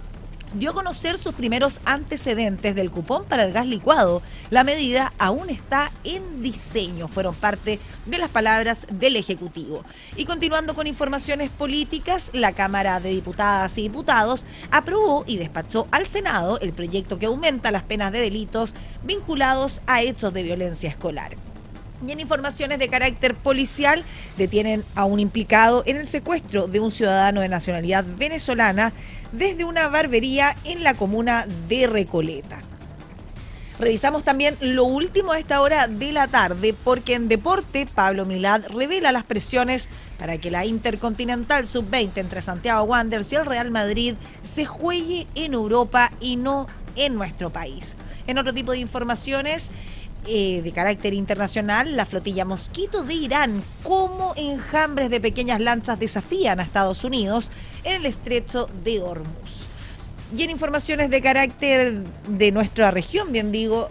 dio a conocer sus primeros antecedentes del cupón para el gas licuado. La medida aún está en diseño, fueron parte de las palabras del Ejecutivo. Y continuando con informaciones políticas, la Cámara de Diputadas y Diputados aprobó y despachó al Senado el proyecto que aumenta las penas de delitos vinculados a hechos de violencia escolar. Y en informaciones de carácter policial, detienen a un implicado en el secuestro de un ciudadano de nacionalidad venezolana desde una barbería en la comuna de Recoleta. Revisamos también lo último a esta hora de la tarde, porque en deporte, Pablo Milad revela las presiones para que la Intercontinental Sub-20 entre Santiago Wanderers y el Real Madrid se juegue en Europa y no en nuestro país. En otro tipo de informaciones de carácter internacional, la flotilla Mosquito de Irán, como enjambres de pequeñas lanchas desafían a Estados Unidos en el estrecho de Hormuz. Y en informaciones de carácter de nuestra región, bien digo,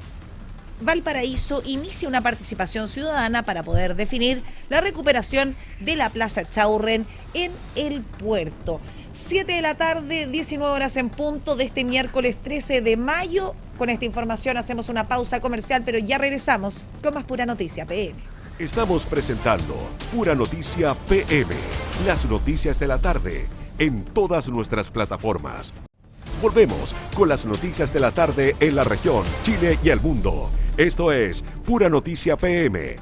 Valparaíso inicia una participación ciudadana para poder definir la recuperación de la Plaza Chaurren en el puerto. 7 de la tarde, 19 horas en punto de este miércoles 13 de mayo. Con esta información hacemos una pausa comercial, pero ya regresamos con más Pura Noticia PM.
Estamos presentando Pura Noticia PM, las noticias de la tarde, en todas nuestras plataformas. Volvemos con las noticias de la tarde en la región, Chile y el mundo. Esto es Pura Noticia PM.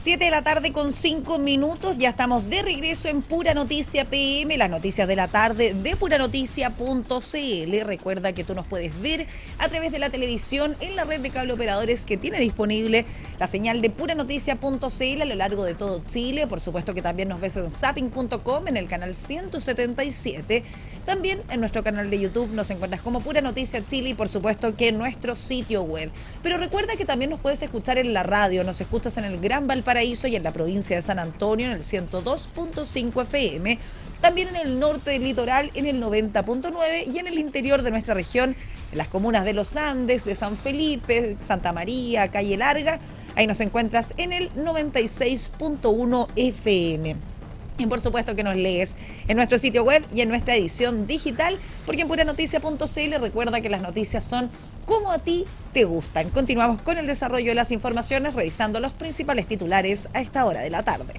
7 de la tarde con 5 minutos, ya estamos de regreso en Pura Noticia PM, las noticias de la tarde de puranoticia.cl. Recuerda que tú nos puedes ver a través de la televisión en la red de cable operadores que tiene disponible la señal de puranoticia.cl a lo largo de todo Chile. Por supuesto que también nos ves en zapping.com en el canal 177. También en nuestro canal de YouTube nos encuentras como Pura Noticia Chile y por supuesto que en nuestro sitio web. Pero recuerda que también nos puedes escuchar en la radio, nos escuchas en el Gran Valparaíso y en la provincia de San Antonio en el 102.5 FM, también en el norte del litoral en el 90.9 y en el interior de nuestra región, en las comunas de Los Andes, de San Felipe, Santa María, Calle Larga, ahí nos encuentras en el 96.1 FM. Y por supuesto que nos lees en nuestro sitio web y en nuestra edición digital, porque en puranoticia.cl recuerda que las noticias son como a ti te gustan. Continuamos con el desarrollo de las informaciones, revisando los principales titulares a esta hora de la tarde.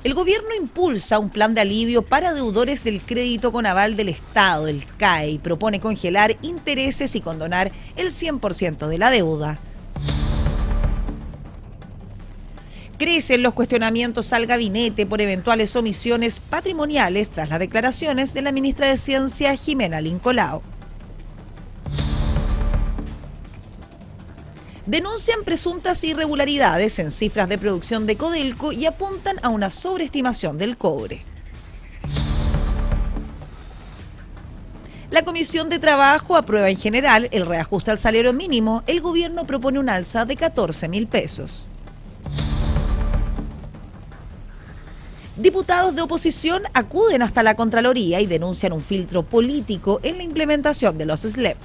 El gobierno impulsa un plan de alivio para deudores del crédito con aval del Estado, el CAE, y propone congelar intereses y condonar el 100% de la deuda. Crecen los cuestionamientos al gabinete por eventuales omisiones patrimoniales tras las declaraciones de la ministra de Ciencia, Jimena Lincolao. Denuncian presuntas irregularidades en cifras de producción de Codelco y apuntan a una sobreestimación del cobre. La Comisión de Trabajo aprueba en general el reajuste al salario mínimo. El gobierno propone un alza de 14.000 pesos. Diputados de oposición acuden hasta la Contraloría y denuncian un filtro político en la implementación de los SLEP.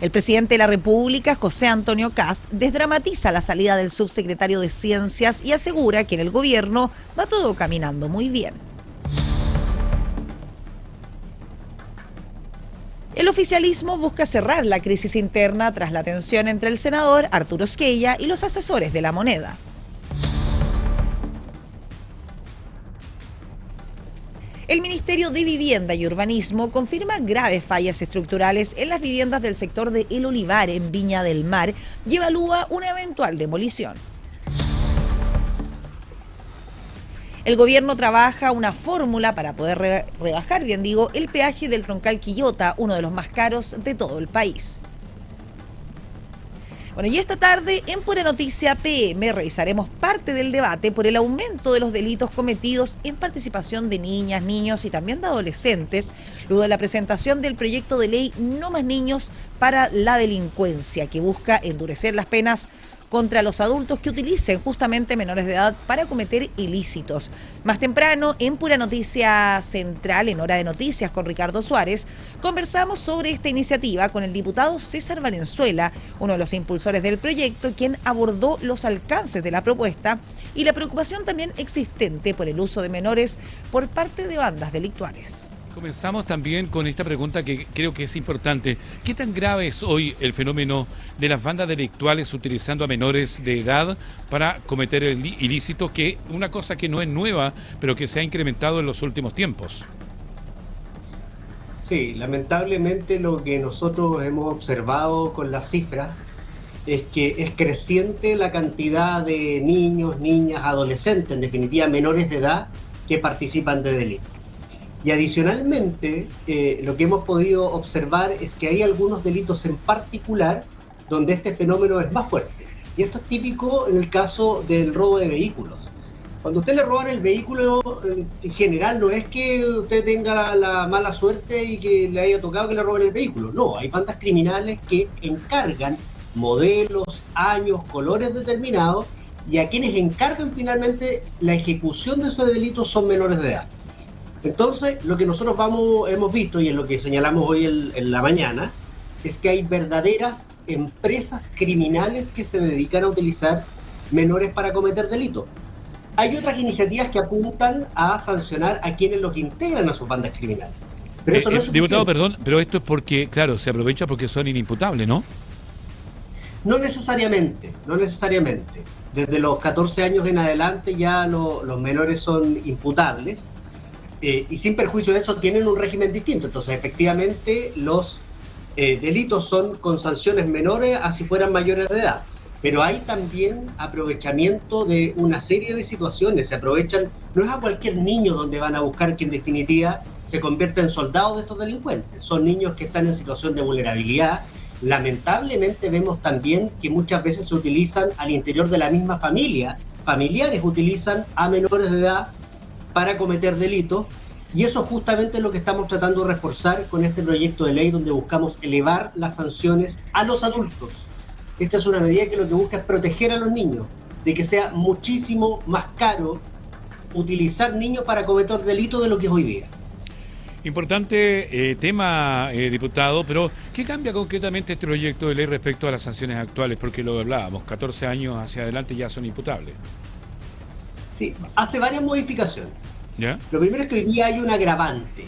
El presidente de la República, José Antonio Kast, desdramatiza la salida del subsecretario de Ciencias y asegura que en el gobierno va todo caminando muy bien. El oficialismo busca cerrar la crisis interna tras la tensión entre el senador Arturo Esquella y los asesores de la moneda. El Ministerio de Vivienda y Urbanismo confirma graves fallas estructurales en las viviendas del sector de El Olivar en Viña del Mar y evalúa una eventual demolición. El gobierno trabaja una fórmula para poder rebajar, bien digo, el peaje del troncal Quillota, uno de los más caros de todo el país. Bueno, y esta tarde en Pura Noticia PM revisaremos parte del debate por el aumento de los delitos cometidos en participación de niñas, niños y también de adolescentes, luego de la presentación del proyecto de ley No Más Niños para la Delincuencia, que busca endurecer las penas contra los adultos que utilicen justamente menores de edad para cometer ilícitos. Más temprano, en Pura Noticia Central, en Hora de Noticias con Ricardo Suárez, conversamos sobre esta iniciativa con el diputado César Valenzuela, uno de los impulsores del proyecto, quien abordó los alcances de la propuesta y la preocupación también existente por el uso de menores por parte de bandas delictuales.
Comenzamos también con esta pregunta que creo que es importante. ¿Qué tan grave es hoy el fenómeno de las bandas delictuales utilizando a menores de edad para cometer el ilícito, que una cosa que no es nueva, pero que se ha incrementado en los últimos tiempos?
Sí, lamentablemente lo que nosotros hemos observado con las cifras es que es creciente la cantidad de niños, niñas, adolescentes, en definitiva menores de edad, que participan de delitos. Y adicionalmente, lo que hemos podido observar es que hay algunos delitos en particular donde este fenómeno es más fuerte. Y esto es típico en el caso del robo de vehículos. Cuando usted le roban el vehículo, en general no es que usted tenga la mala suerte y que le haya tocado que le roben el vehículo. No, hay bandas criminales que encargan modelos, años, colores determinados, y a quienes encargan finalmente la ejecución de esos delitos son menores de edad. Entonces, lo que nosotros hemos visto, y es lo que señalamos hoy en la mañana, es que hay verdaderas empresas criminales que se dedican a utilizar menores para cometer delitos. Hay otras iniciativas que apuntan a sancionar a quienes los integran a sus bandas criminales. Pero eso no es suficiente.
Diputado, perdón, pero esto es porque, claro, se aprovecha porque son inimputables, ¿no?
No necesariamente, no necesariamente. Desde los 14 años en adelante ya los menores son imputables. Y sin perjuicio de eso tienen un régimen distinto. Entonces, efectivamente, los delitos son con sanciones menores a si fueran mayores de edad. Pero hay también aprovechamiento de una serie de situaciones. Se aprovechan, no es a cualquier niño donde van a buscar que en definitiva se convierta en soldado de estos delincuentes. Son niños que están en situación de vulnerabilidad. Lamentablemente vemos también que muchas veces se utilizan al interior de la misma familia. Familiares utilizan a menores de edad para cometer delitos, y eso justamente es lo que estamos tratando de reforzar con este proyecto de ley, donde buscamos elevar las sanciones a los adultos. Esta es una medida que lo que busca es proteger a los niños, de que sea muchísimo más caro utilizar niños para cometer delitos de lo que es hoy día.
Importante tema, diputado, pero ¿qué cambia concretamente este proyecto de ley respecto a las sanciones actuales? Porque lo hablábamos, 14 años hacia adelante ya son imputables.
Sí, hace varias modificaciones.
¿Ya?
Lo primero es que hoy día hay un agravante.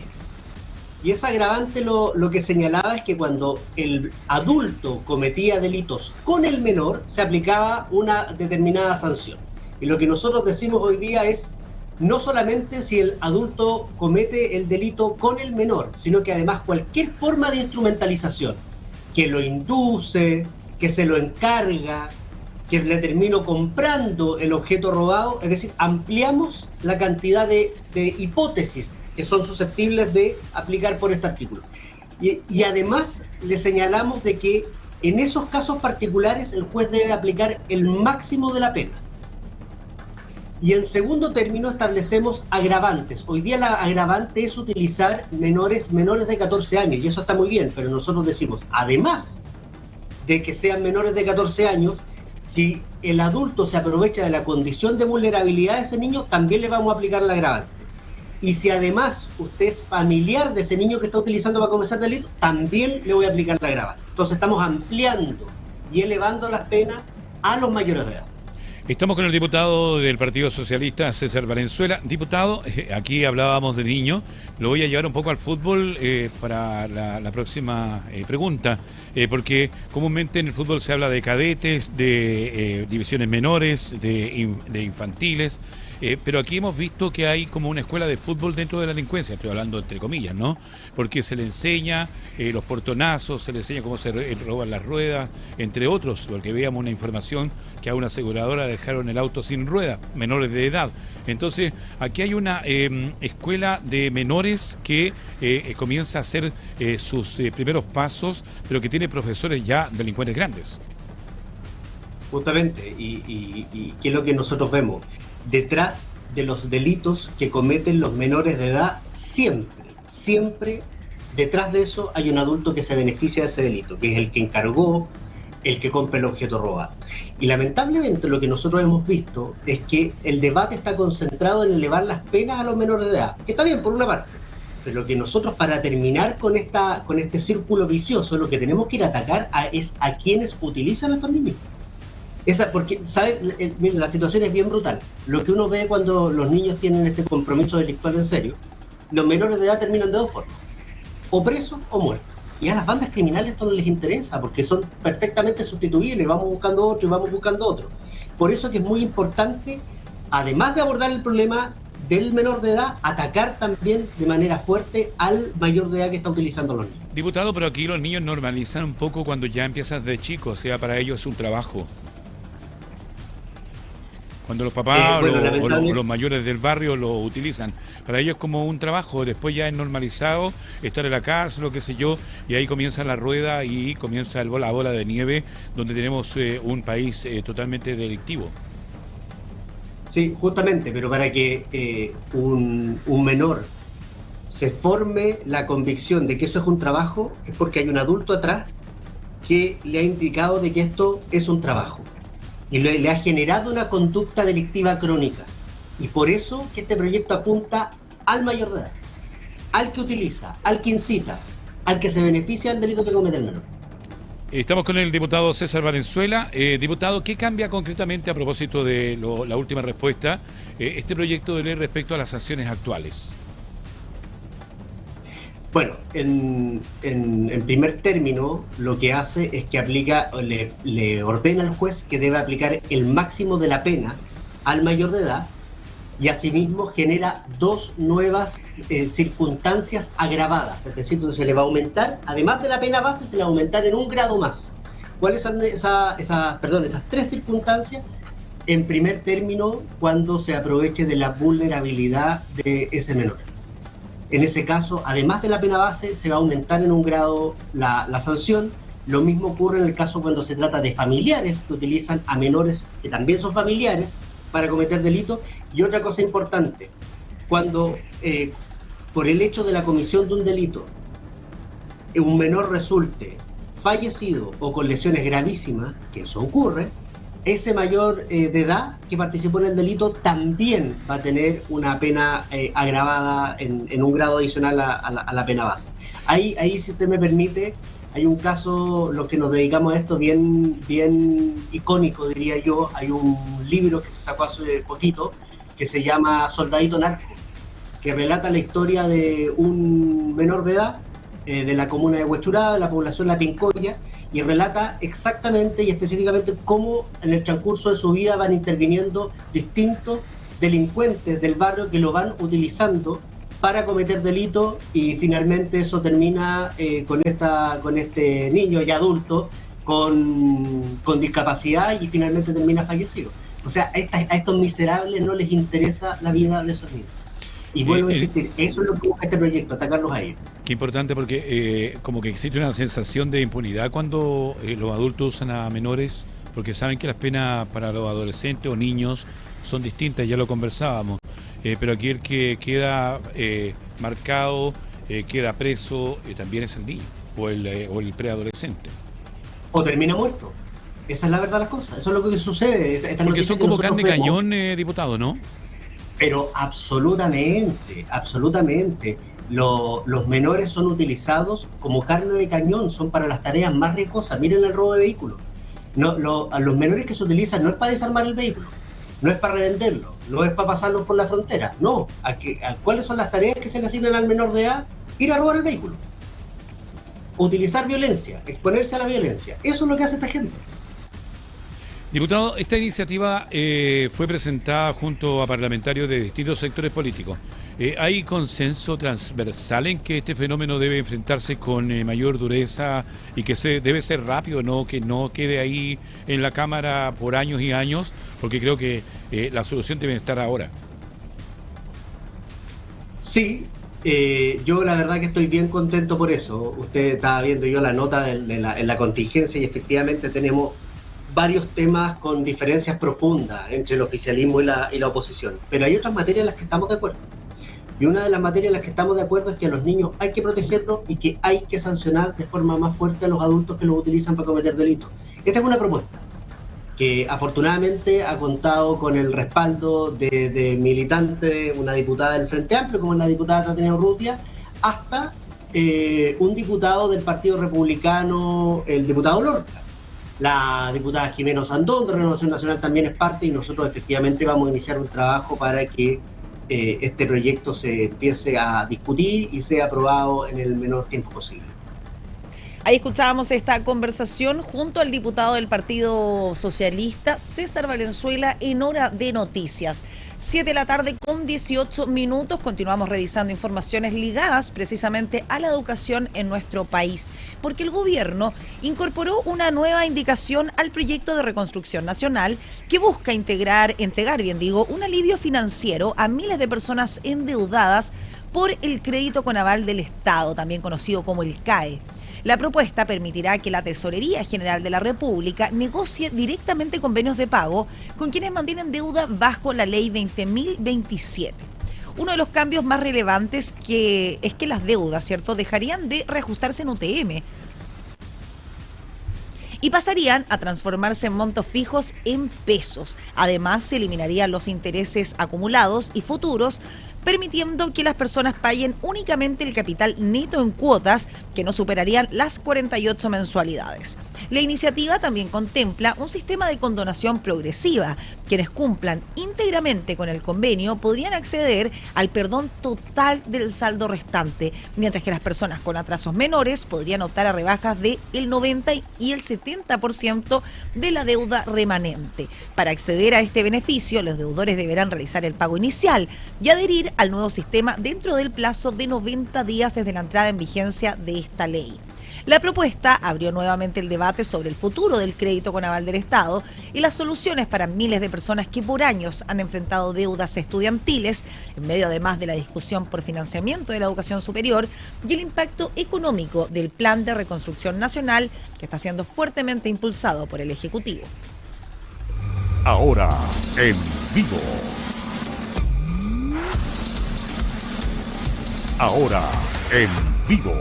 Y ese agravante lo que señalaba es que cuando el adulto cometía delitos con el menor, se aplicaba una determinada sanción. Y lo que nosotros decimos hoy día es no solamente si el adulto comete el delito con el menor, sino que además cualquier forma de instrumentalización, que lo induce, que se lo encarga, que le termino comprando el objeto robado, es decir, ampliamos la cantidad de hipótesis que son susceptibles de aplicar por este artículo. Y además le señalamos de que en esos casos particulares el juez debe aplicar el máximo de la pena. Y en segundo término establecemos agravantes. Hoy día la agravante es utilizar menores de 14 años, y eso está muy bien, pero nosotros decimos, además de que sean menores de 14 años, si el adulto se aprovecha de la condición de vulnerabilidad de ese niño, también le vamos a aplicar el agravante. Y si además usted es familiar de ese niño que está utilizando para cometer delito, también le voy a aplicar el agravante. Entonces estamos ampliando y elevando las penas a los mayores de edad.
Estamos con el diputado del Partido Socialista, César Valenzuela. Diputado, aquí hablábamos de niños, lo voy a llevar un poco al fútbol para la próxima pregunta, porque comúnmente en el fútbol se habla de cadetes, de divisiones menores, de infantiles, pero aquí hemos visto que hay como una escuela de fútbol dentro de la delincuencia, estoy hablando entre comillas, ¿no? Porque se le enseña los portonazos, se le enseña cómo se roban las ruedas, entre otros, porque veíamos una información que a una aseguradora dejaron el auto sin rueda, menores de edad. Entonces, aquí hay una escuela de menores que comienza a hacer sus primeros pasos, pero que tiene profesores ya delincuentes grandes.
Justamente, y ¿qué es lo que nosotros vemos? Detrás de los delitos que cometen los menores de edad, siempre detrás de eso hay un adulto que se beneficia de ese delito, que es el que encargó, el que compra el objeto robado. Y lamentablemente lo que nosotros hemos visto es que el debate está concentrado en elevar las penas a los menores de edad, que está bien por una parte, pero lo que nosotros, para terminar con este círculo vicioso, lo que tenemos que ir a atacar es a quienes utilizan a estos niños. Porque, ¿sabes? La situación es bien brutal. Lo que uno ve cuando los niños tienen este compromiso delictual en serio, los menores de edad terminan de dos formas: o presos o muertos. Y a las bandas criminales esto no les interesa, porque son perfectamente sustituibles, vamos buscando otro y vamos buscando otro. Por eso que es muy importante, además de abordar el problema del menor de edad, atacar también de manera fuerte al mayor de edad que está utilizando los niños.
Diputado, pero aquí los niños normalizan un poco cuando ya empiezas de chico, o sea, para ellos es un trabajo. Cuando los papás o los mayores del barrio lo utilizan, para ellos es como un trabajo, después ya es normalizado estar en la cárcel o qué sé yo, y ahí comienza la rueda y comienza la bola de nieve, donde tenemos un país totalmente delictivo.
Sí, justamente, pero para que un menor se forme la convicción de que eso es un trabajo, es porque hay un adulto atrás que le ha indicado de que esto es un trabajo. Y le ha generado una conducta delictiva crónica. Y por eso que este proyecto apunta al mayor de edad, al que utiliza, al que incita, al que se beneficia del delito que comete el menor.
Estamos con el diputado César Valenzuela. Diputado, ¿qué cambia concretamente a propósito de la última respuesta este proyecto de ley respecto a las sanciones actuales?
Bueno, en primer término, lo que hace es que aplica, le ordena al juez que debe aplicar el máximo de la pena al mayor de edad, y asimismo genera dos nuevas circunstancias agravadas. Es decir, donde se le va a aumentar, además de la pena base, se le va a aumentar en un grado más. ¿Cuáles son esas tres circunstancias? En primer término, cuando se aproveche de la vulnerabilidad de ese menor. En ese caso, además de la pena base, se va a aumentar en un grado la sanción. Lo mismo ocurre en el caso cuando se trata de familiares que utilizan a menores que también son familiares para cometer delitos. Y otra cosa importante, cuando por el hecho de la comisión de un delito un menor resulte fallecido o con lesiones gravísimas, que eso ocurre, ese mayor de edad que participó en el delito también va a tener una pena agravada en un grado adicional a la pena base. Ahí, si usted me permite, hay un caso, los que nos dedicamos a esto, bien icónico, diría yo. Hay un libro que se sacó hace poquito que se llama Soldadito Narco, que relata la historia de un menor de edad de la comuna de Huechuraba, de la población La Pincoya, y relata exactamente y específicamente cómo en el transcurso de su vida van interviniendo distintos delincuentes del barrio que lo van utilizando para cometer delitos, y finalmente eso termina con este niño ya adulto con discapacidad, y finalmente termina fallecido. O sea, a estos miserables no les interesa la vida de esos niños. Y vuelvo a insistir, eso es lo que busca este proyecto, atacarlos a ellos.
Qué importante, porque como que existe una sensación de impunidad cuando los adultos usan a menores, porque saben que las penas para los adolescentes o niños son distintas, ya lo conversábamos. Pero aquí el que queda marcado, queda preso, también es el niño o el preadolescente.
O termina muerto. Esa es la verdad de las cosas. Eso es lo que sucede.
Porque son como carne de cañón, diputado, ¿no?
Pero absolutamente. Los menores son utilizados como carne de cañón, son para las tareas más riesgosas. Miren el robo de vehículos. A los menores que se utilizan no es para desarmar el vehículo, no es para revenderlo, no es para pasarlos por la frontera, no. ¿Cuáles son las tareas que se le asignan al menor de edad? Ir a robar el vehículo, utilizar violencia, exponerse a la violencia. Eso es lo que hace esta gente.
Diputado, esta iniciativa fue presentada junto a parlamentarios de distintos sectores políticos. ¿Hay consenso transversal en que este fenómeno debe enfrentarse con mayor dureza y que debe ser rápido, no que no quede ahí en la Cámara por años y años? Porque creo que la solución debe estar ahora.
Sí, yo la verdad que estoy bien contento por eso. Usted estaba viendo yo la nota en la contingencia, y efectivamente tenemos varios temas con diferencias profundas entre el oficialismo y la oposición, pero hay otras materias en las que estamos de acuerdo. Y una de las materias en las que estamos de acuerdo es que a los niños hay que protegerlos y que hay que sancionar de forma más fuerte a los adultos que los utilizan para cometer delitos. Esta es una propuesta que afortunadamente ha contado con el respaldo de militantes, una diputada del Frente Amplio, como es la diputada Tatiana Urrutia, hasta un diputado del Partido Republicano, el diputado Lorca. La diputada Jimena Sandón de Renovación Nacional también es parte, y nosotros efectivamente vamos a iniciar un trabajo para que este proyecto se empiece a discutir y sea aprobado en el menor tiempo posible.
Ahí escuchábamos esta conversación junto al diputado del Partido Socialista, César Valenzuela, en Hora de Noticias. 7 de la tarde con 18 minutos. Continuamos revisando informaciones ligadas precisamente a la educación en nuestro país, porque el gobierno incorporó una nueva indicación al proyecto de reconstrucción nacional que busca entregar un alivio financiero a miles de personas endeudadas por el crédito con aval del Estado, también conocido como el CAE. La propuesta permitirá que la Tesorería General de la República negocie directamente convenios de pago con quienes mantienen deuda bajo la Ley 20.027. Uno de los cambios más relevantes es que las deudas, ¿cierto?, dejarían de reajustarse en UTM y pasarían a transformarse en montos fijos en pesos. Además, se eliminarían los intereses acumulados y futuros, permitiendo que las personas paguen únicamente el capital neto en cuotas que no superarían las 48 mensualidades. La iniciativa también contempla un sistema de condonación progresiva. Quienes cumplan íntegramente con el convenio podrían acceder al perdón total del saldo restante, mientras que las personas con atrasos menores podrían optar a rebajas de el 90 y el 70% de la deuda remanente. Para acceder a este beneficio, los deudores deberán realizar el pago inicial y adherir al nuevo sistema dentro del plazo de 90 días desde la entrada en vigencia de esta ley. La propuesta abrió nuevamente el debate sobre el futuro del crédito con aval del Estado y las soluciones para miles de personas que por años han enfrentado deudas estudiantiles, en medio además de la discusión por financiamiento de la educación superior y el impacto económico del Plan de Reconstrucción Nacional, que está siendo fuertemente impulsado por el Ejecutivo.
Ahora, en vivo. Ahora, en vivo.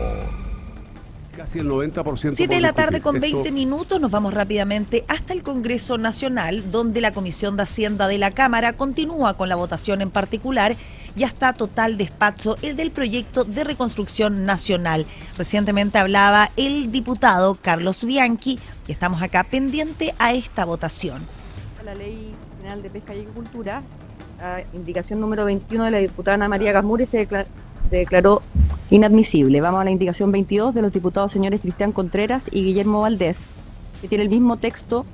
Casi el 90%.
7 de la tarde con 20 minutos, nos vamos rápidamente hasta el Congreso Nacional, donde la Comisión de Hacienda de la Cámara continúa con la votación en particular. Ya está total despacho el del proyecto de reconstrucción nacional. Recientemente hablaba el diputado Carlos Bianchi y estamos acá pendiente a esta votación.
La Ley General de Pesca y Agricultura, la indicación número 21 de la diputada Ana María Gasmuri se declaró inadmisible. Vamos a la indicación 22 de los diputados señores Cristian Contreras y Guillermo Valdés, que tiene el mismo texto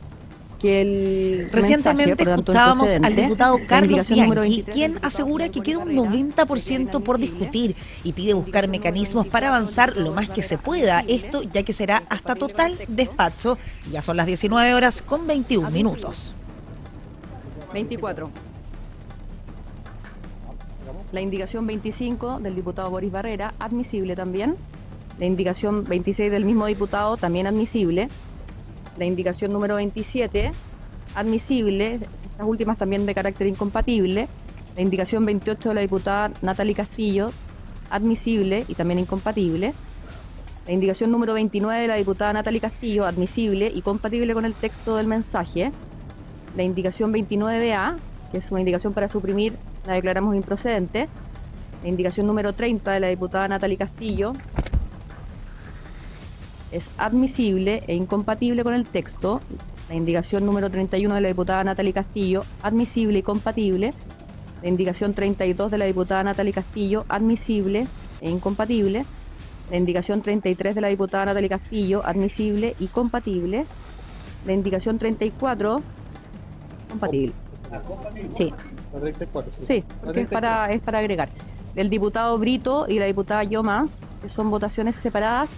que el
Recientemente
mensaje,
escuchábamos al diputado Carlos Bianchi, quien
del
asegura que queda un 90% por discutir y pide buscar mecanismos para avanzar lo más que se pueda. Esto ya que será hasta total despacho. Ya son las 19 horas con 21 minutos.
24. La indicación 25 del diputado Boris Barrera, admisible también. La indicación 26 del mismo diputado, también admisible. La indicación número 27, admisible. Estas últimas también de carácter incompatible. La indicación 28 de la diputada Natalie Castillo, admisible y también incompatible. La indicación número 29 de la diputada Natalie Castillo, admisible y compatible con el texto del mensaje. La indicación 29A, que es una indicación para suprimir, la declaramos improcedente. La indicación número 30 de la diputada Natalie Castillo es admisible e incompatible con el texto. La indicación número 31 de la diputada Natalie Castillo, admisible y compatible. La indicación 32 de la diputada Natalie Castillo, admisible e incompatible. La indicación 33 de la diputada Natalie Castillo, admisible y compatible. La indicación 34, compatible. Sí. Sí, porque es para agregar. Del diputado Brito y la diputada Yomas, que son votaciones separadas,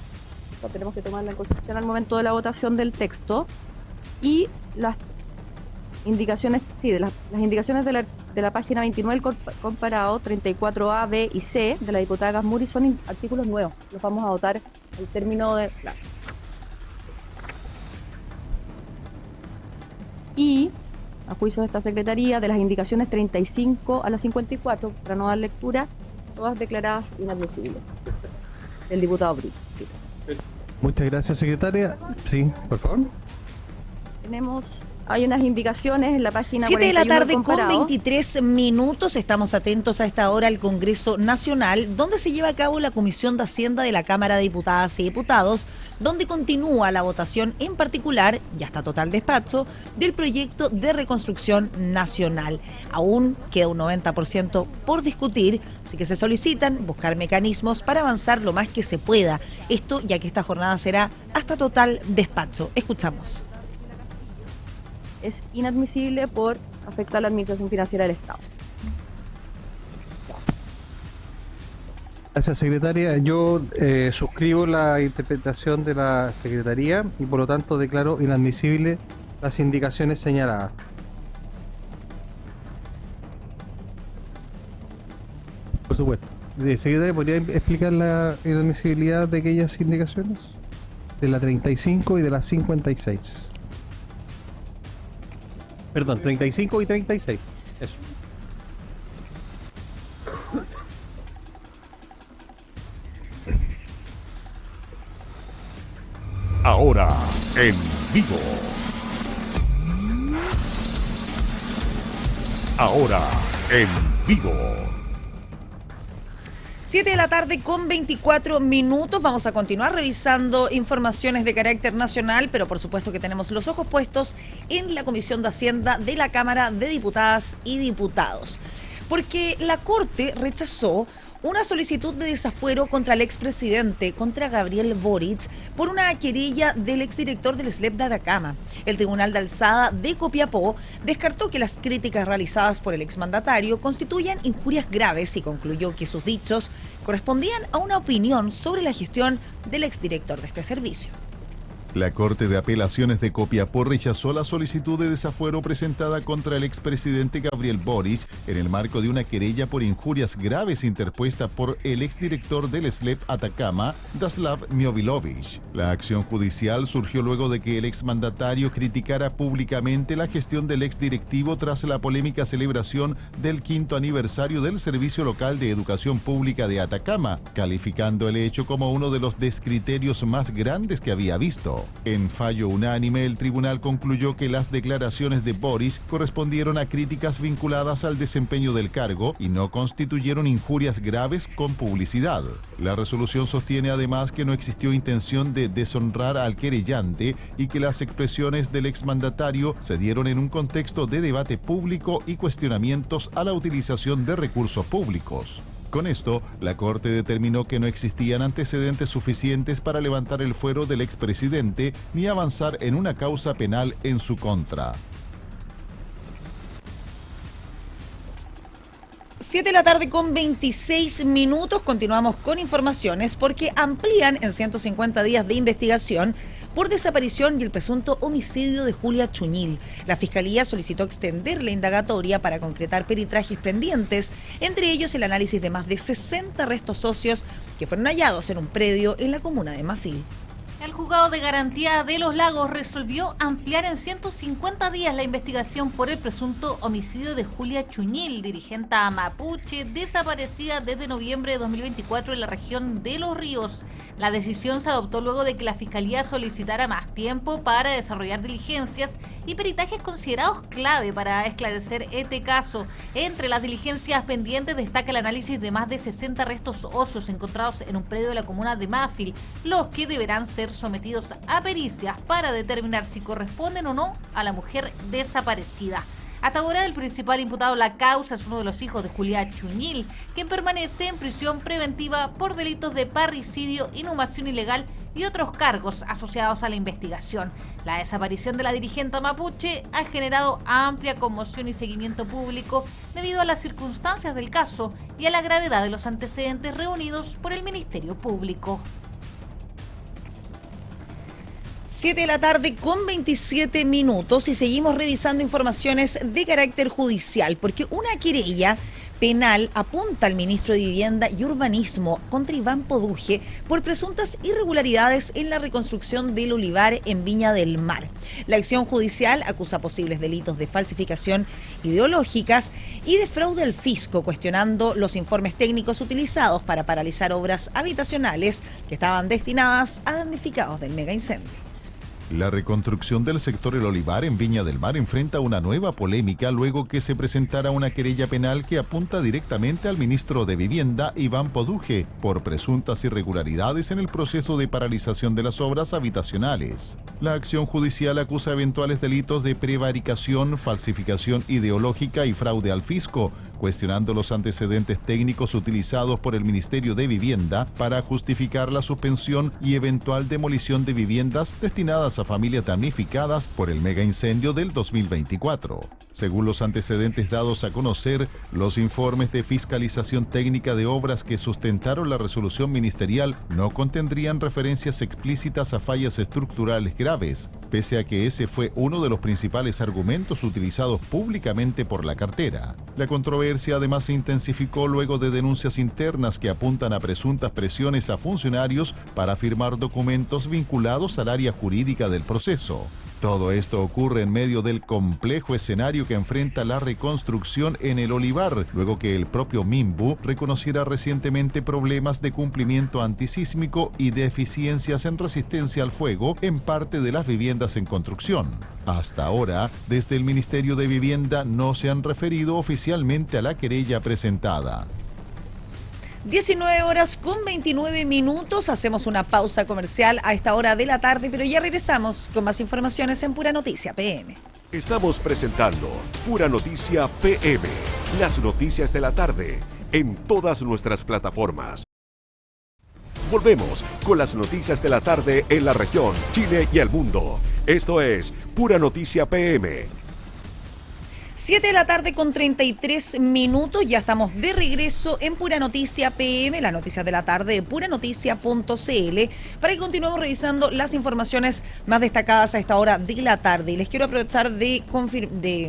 tenemos que tomarla en consideración al momento de la votación del texto. Y las indicaciones, sí, las indicaciones de la página 29 del comparado, 34A, B y C, de la diputada Gasmuri, son artículos nuevos. Los vamos a votar al término de... Claro. Y a juicio de esta Secretaría, de las indicaciones 35 a la 54, para no dar lectura, todas declaradas inadmisibles. Del diputado Brito.
Muchas gracias, secretaria. Sí, por favor.
Hay unas indicaciones en la página
7 de la
41
tarde
del
con
comparado.
23 minutos. Estamos atentos a esta hora al Congreso Nacional, donde se lleva a cabo la Comisión de Hacienda de la Cámara de Diputadas y Diputados, donde continúa la votación en particular, ya está total despacho, del proyecto de reconstrucción nacional. Aún queda un 90% por discutir, así que se solicitan buscar mecanismos para avanzar lo más que se pueda. Esto ya que esta jornada será hasta total despacho. Escuchamos.
Es inadmisible por afectar a la administración financiera del Estado.
Gracias, secretaria. Yo suscribo la interpretación de la secretaría y por lo tanto declaro inadmisible las indicaciones señaladas. Por supuesto. Secretaria, ¿podría explicar la inadmisibilidad de aquellas indicaciones? De la 35 y de la 56. Perdón, 35 y 36. Eso.
Ahora, en vivo. Ahora, en vivo.
7 de la tarde con 24 minutos. Vamos a continuar revisando informaciones de carácter nacional, pero por supuesto que tenemos los ojos puestos en la Comisión de Hacienda de la Cámara de Diputadas y Diputados. Porque la Corte rechazó una solicitud de desafuero contra el expresidente, contra Gabriel Boric, por una querella del exdirector del SLEP de Atacama. El Tribunal de Alzada de Copiapó descartó que las críticas realizadas por el exmandatario constituían injurias graves y concluyó que sus dichos correspondían a una opinión sobre la gestión del exdirector de este servicio.
La Corte de Apelaciones de Copiapó rechazó la solicitud de desafuero presentada contra el expresidente Gabriel Boric en el marco de una querella por injurias graves interpuesta por el exdirector del SLEP Atacama, Daslav Miovilovich. La acción judicial surgió luego de que el exmandatario criticara públicamente la gestión del exdirectivo tras la polémica celebración del 5º aniversario del Servicio Local de Educación Pública de Atacama, calificando el hecho como uno de los descriterios más grandes que había visto. En fallo unánime, el tribunal concluyó que las declaraciones de Boric correspondieron a críticas vinculadas al desempeño del cargo y no constituyeron injurias graves con publicidad. La resolución sostiene además que no existió intención de deshonrar al querellante y que las expresiones del exmandatario se dieron en un contexto de debate público y cuestionamientos a la utilización de recursos públicos. Con esto, la Corte determinó que no existían antecedentes suficientes para levantar el fuero del expresidente ni avanzar en una causa penal en su contra.
7 de la tarde con 26 minutos. Continuamos con informaciones porque amplían en 150 días de investigación por desaparición y el presunto homicidio de Julia Chuñil. La Fiscalía solicitó extender la indagatoria para concretar peritajes pendientes, entre ellos el análisis de más de 60 restos óseos que fueron hallados en un predio en la comuna de Mafil.
El Juzgado de Garantía de Los Lagos resolvió ampliar en 150 días la investigación por el presunto homicidio de Julia Chuñil, dirigente mapuche, desaparecida desde noviembre de 2024 en la región de Los Ríos. La decisión se adoptó luego de que la Fiscalía solicitara más tiempo para desarrollar diligencias y peritajes considerados clave para esclarecer este caso. Entre las diligencias pendientes destaca el análisis de más de 60 restos óseos encontrados en un predio de la comuna de Mafil, los que deberán ser sometidos a pericias para determinar si corresponden o no a la mujer desaparecida. Hasta ahora, el principal imputado en la causa es uno de los hijos de Julia Chuñil, quien permanece en prisión preventiva por delitos de parricidio, inhumación ilegal y otros cargos asociados a la investigación. La desaparición de la dirigente mapuche ha generado amplia conmoción y seguimiento público debido a las circunstancias del caso y a la gravedad de los antecedentes reunidos por el Ministerio Público.
7 de la tarde con 27 minutos y seguimos revisando informaciones de carácter judicial porque una querella penal apunta al ministro de Vivienda y Urbanismo contra Iván Poduje por presuntas irregularidades en la reconstrucción del olivar en Viña del Mar. La acción judicial acusa posibles delitos de falsificación ideológicas y de fraude al fisco, cuestionando los informes técnicos utilizados para paralizar obras habitacionales que estaban destinadas a damnificados del megaincendio.
La reconstrucción del sector El Olivar en Viña del Mar enfrenta una nueva polémica luego que se presentara una querella penal que apunta directamente al ministro de Vivienda, Iván Poduje, por presuntas irregularidades en el proceso de paralización de las obras habitacionales. La acción judicial acusa eventuales delitos de prevaricación, falsificación ideológica y fraude al fisco, cuestionando los antecedentes técnicos utilizados por el Ministerio de Vivienda para justificar la suspensión y eventual demolición de viviendas destinadas a familias damnificadas por el megaincendio del 2024. Según los antecedentes dados a conocer, los informes de fiscalización técnica de obras que sustentaron la resolución ministerial no contendrían referencias explícitas a fallas estructurales graves, pese a que ese fue uno de los principales argumentos utilizados públicamente por la cartera. La controversia además se intensificó luego de denuncias internas que apuntan a presuntas presiones a funcionarios para firmar documentos vinculados al área jurídica del proceso. Todo esto ocurre en medio del complejo escenario que enfrenta la reconstrucción en El Olivar, luego que el propio Minbu reconociera recientemente problemas de cumplimiento antisísmico y de eficiencias en resistencia al fuego en parte de las viviendas en construcción. Hasta ahora, desde el Ministerio de Vivienda no se han referido oficialmente a la querella presentada.
19:29. Hacemos una pausa comercial a esta hora de la tarde, pero ya regresamos con más informaciones en Pura Noticia PM.
Estamos presentando Pura Noticia PM, las noticias de la tarde, en todas nuestras plataformas. Volvemos con las noticias de la tarde en la región, Chile y el mundo. Esto es Pura Noticia PM.
7:33. Ya estamos de regreso en Pura Noticia PM, las noticias de la tarde de puranoticia.cl, para que continuemos revisando las informaciones más destacadas a esta hora de la tarde. Y les quiero aprovechar de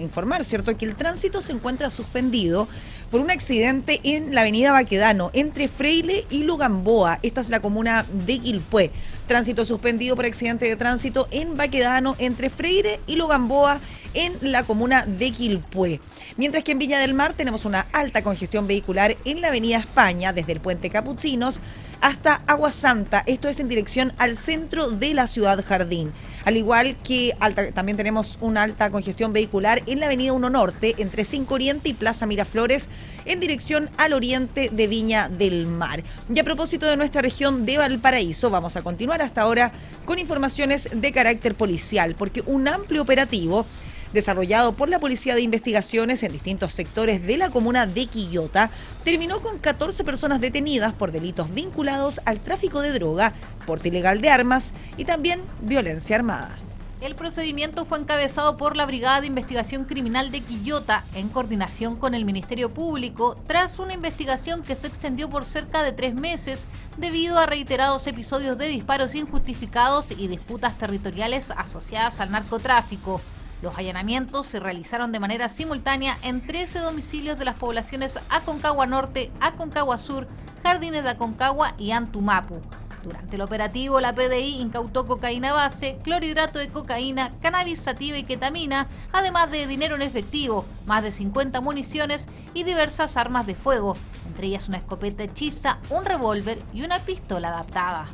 informar, ¿cierto?, que el tránsito se encuentra suspendido por un accidente en la avenida Baquedano, entre Freire y Lugamboa. Esta es la comuna de Quilpué. Tránsito suspendido por accidente de tránsito en Baquedano, entre Freire y Lugamboa, en la comuna de Quilpué. Mientras que en Viña del Mar tenemos una alta congestión vehicular en la avenida España, desde el puente Capuchinos hasta Agua Santa. Esto es en dirección al centro de la ciudad Jardín. Al igual que también tenemos una alta congestión vehicular en la avenida 1 Norte, entre 5 Oriente y Plaza Miraflores, en dirección al oriente de Viña del Mar. Y a propósito de nuestra región de Valparaíso, vamos a continuar hasta ahora con informaciones de carácter policial, porque un amplio operativo desarrollado por la Policía de Investigaciones en distintos sectores de la comuna de Quillota terminó con 14 personas detenidas por delitos vinculados al tráfico de droga, porte ilegal de armas y también violencia armada.
El procedimiento fue encabezado por la Brigada de Investigación Criminal de Quillota en coordinación con el Ministerio Público tras una investigación que se extendió por cerca de 3 meses debido a reiterados episodios de disparos injustificados y disputas territoriales asociadas al narcotráfico. Los allanamientos se realizaron de manera simultánea en 13 domicilios de las poblaciones Aconcagua Norte, Aconcagua Sur, Jardines de Aconcagua y Antumapu. Durante el operativo, la PDI incautó cocaína base, clorhidrato de cocaína, cannabis sativa y ketamina, además de dinero en efectivo, más de 50 municiones y diversas armas de fuego, entre ellas una escopeta hechiza, un revólver y una pistola adaptada.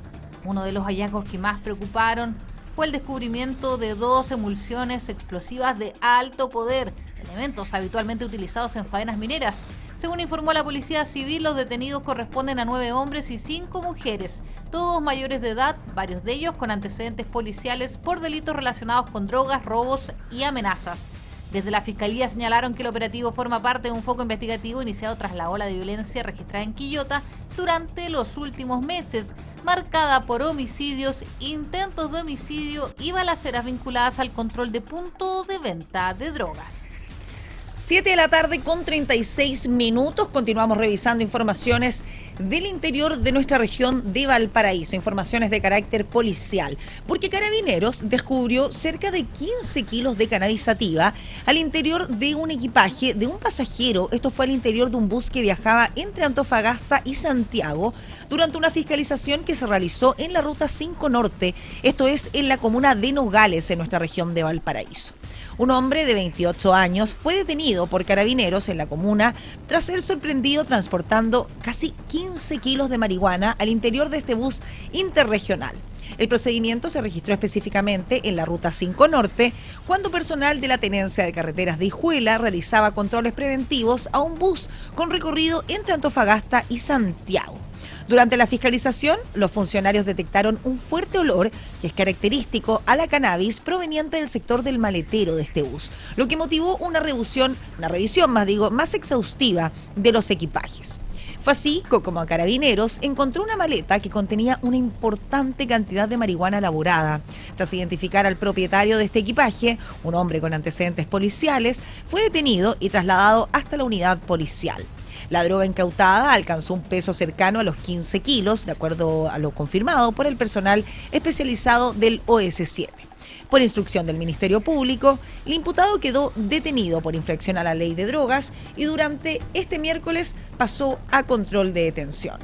Uno de los hallazgos que más preocuparon fue el descubrimiento de 2 emulsiones explosivas de alto poder, elementos habitualmente utilizados en faenas mineras. Según informó la Policía Civil, los detenidos corresponden a 9 hombres y 5 mujeres, todos mayores de edad, varios de ellos con antecedentes policiales por delitos relacionados con drogas, robos y amenazas. Desde la Fiscalía señalaron que el operativo forma parte de un foco investigativo iniciado tras la ola de violencia registrada en Quillota durante los últimos meses, marcada por homicidios, intentos de homicidio y balaceras vinculadas al control de puntos de venta de drogas.
7:36. Continuamos revisando informaciones del interior de nuestra región de Valparaíso. Informaciones de carácter policial, porque Carabineros descubrió cerca de 15 kilos de cannabis sativa al interior de un equipaje de un pasajero. Esto fue al interior de un bus que viajaba entre Antofagasta y Santiago durante una fiscalización que se realizó en la Ruta 5 Norte, esto es en la comuna de Nogales, en nuestra región de Valparaíso. Un hombre de 28 años fue detenido por Carabineros en la comuna tras ser sorprendido transportando casi 15 kilos de marihuana al interior de este bus interregional. El procedimiento se registró específicamente en la Ruta 5 Norte, cuando personal de la Tenencia de Carreteras de Hijuela realizaba controles preventivos a un bus con recorrido entre Antofagasta y Santiago. Durante la fiscalización, los funcionarios detectaron un fuerte olor que es característico a la cannabis proveniente del sector del maletero de este bus, lo que motivó una revisión más exhaustiva de los equipajes. Fue así como Carabineros encontró una maleta que contenía una importante cantidad de marihuana elaborada. Tras identificar al propietario de este equipaje, un hombre con antecedentes policiales, fue detenido y trasladado hasta la unidad policial. La droga incautada alcanzó un peso cercano a los 15 kilos, de acuerdo a lo confirmado por el personal especializado del OS7. Por instrucción del Ministerio Público, el imputado quedó detenido por infracción a la ley de drogas y durante este miércoles pasó a control de detención.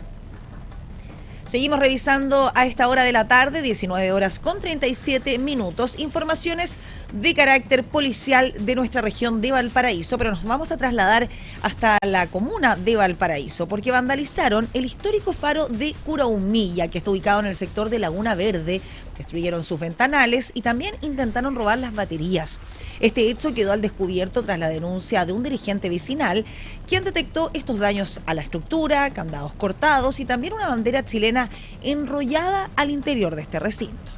Seguimos revisando a esta hora de la tarde, 19 horas con 37 minutos, informaciones de carácter policial de nuestra región de Valparaíso, pero nos vamos a trasladar hasta la comuna de Valparaíso, porque vandalizaron el histórico faro de Curaumilla, que está ubicado en el sector de Laguna Verde, destruyeron sus ventanales y también intentaron robar las baterías. Este hecho quedó al descubierto tras la denuncia de un dirigente vecinal, quien detectó estos daños a la estructura, candados cortados y también una bandera chilena enrollada al interior de este recinto.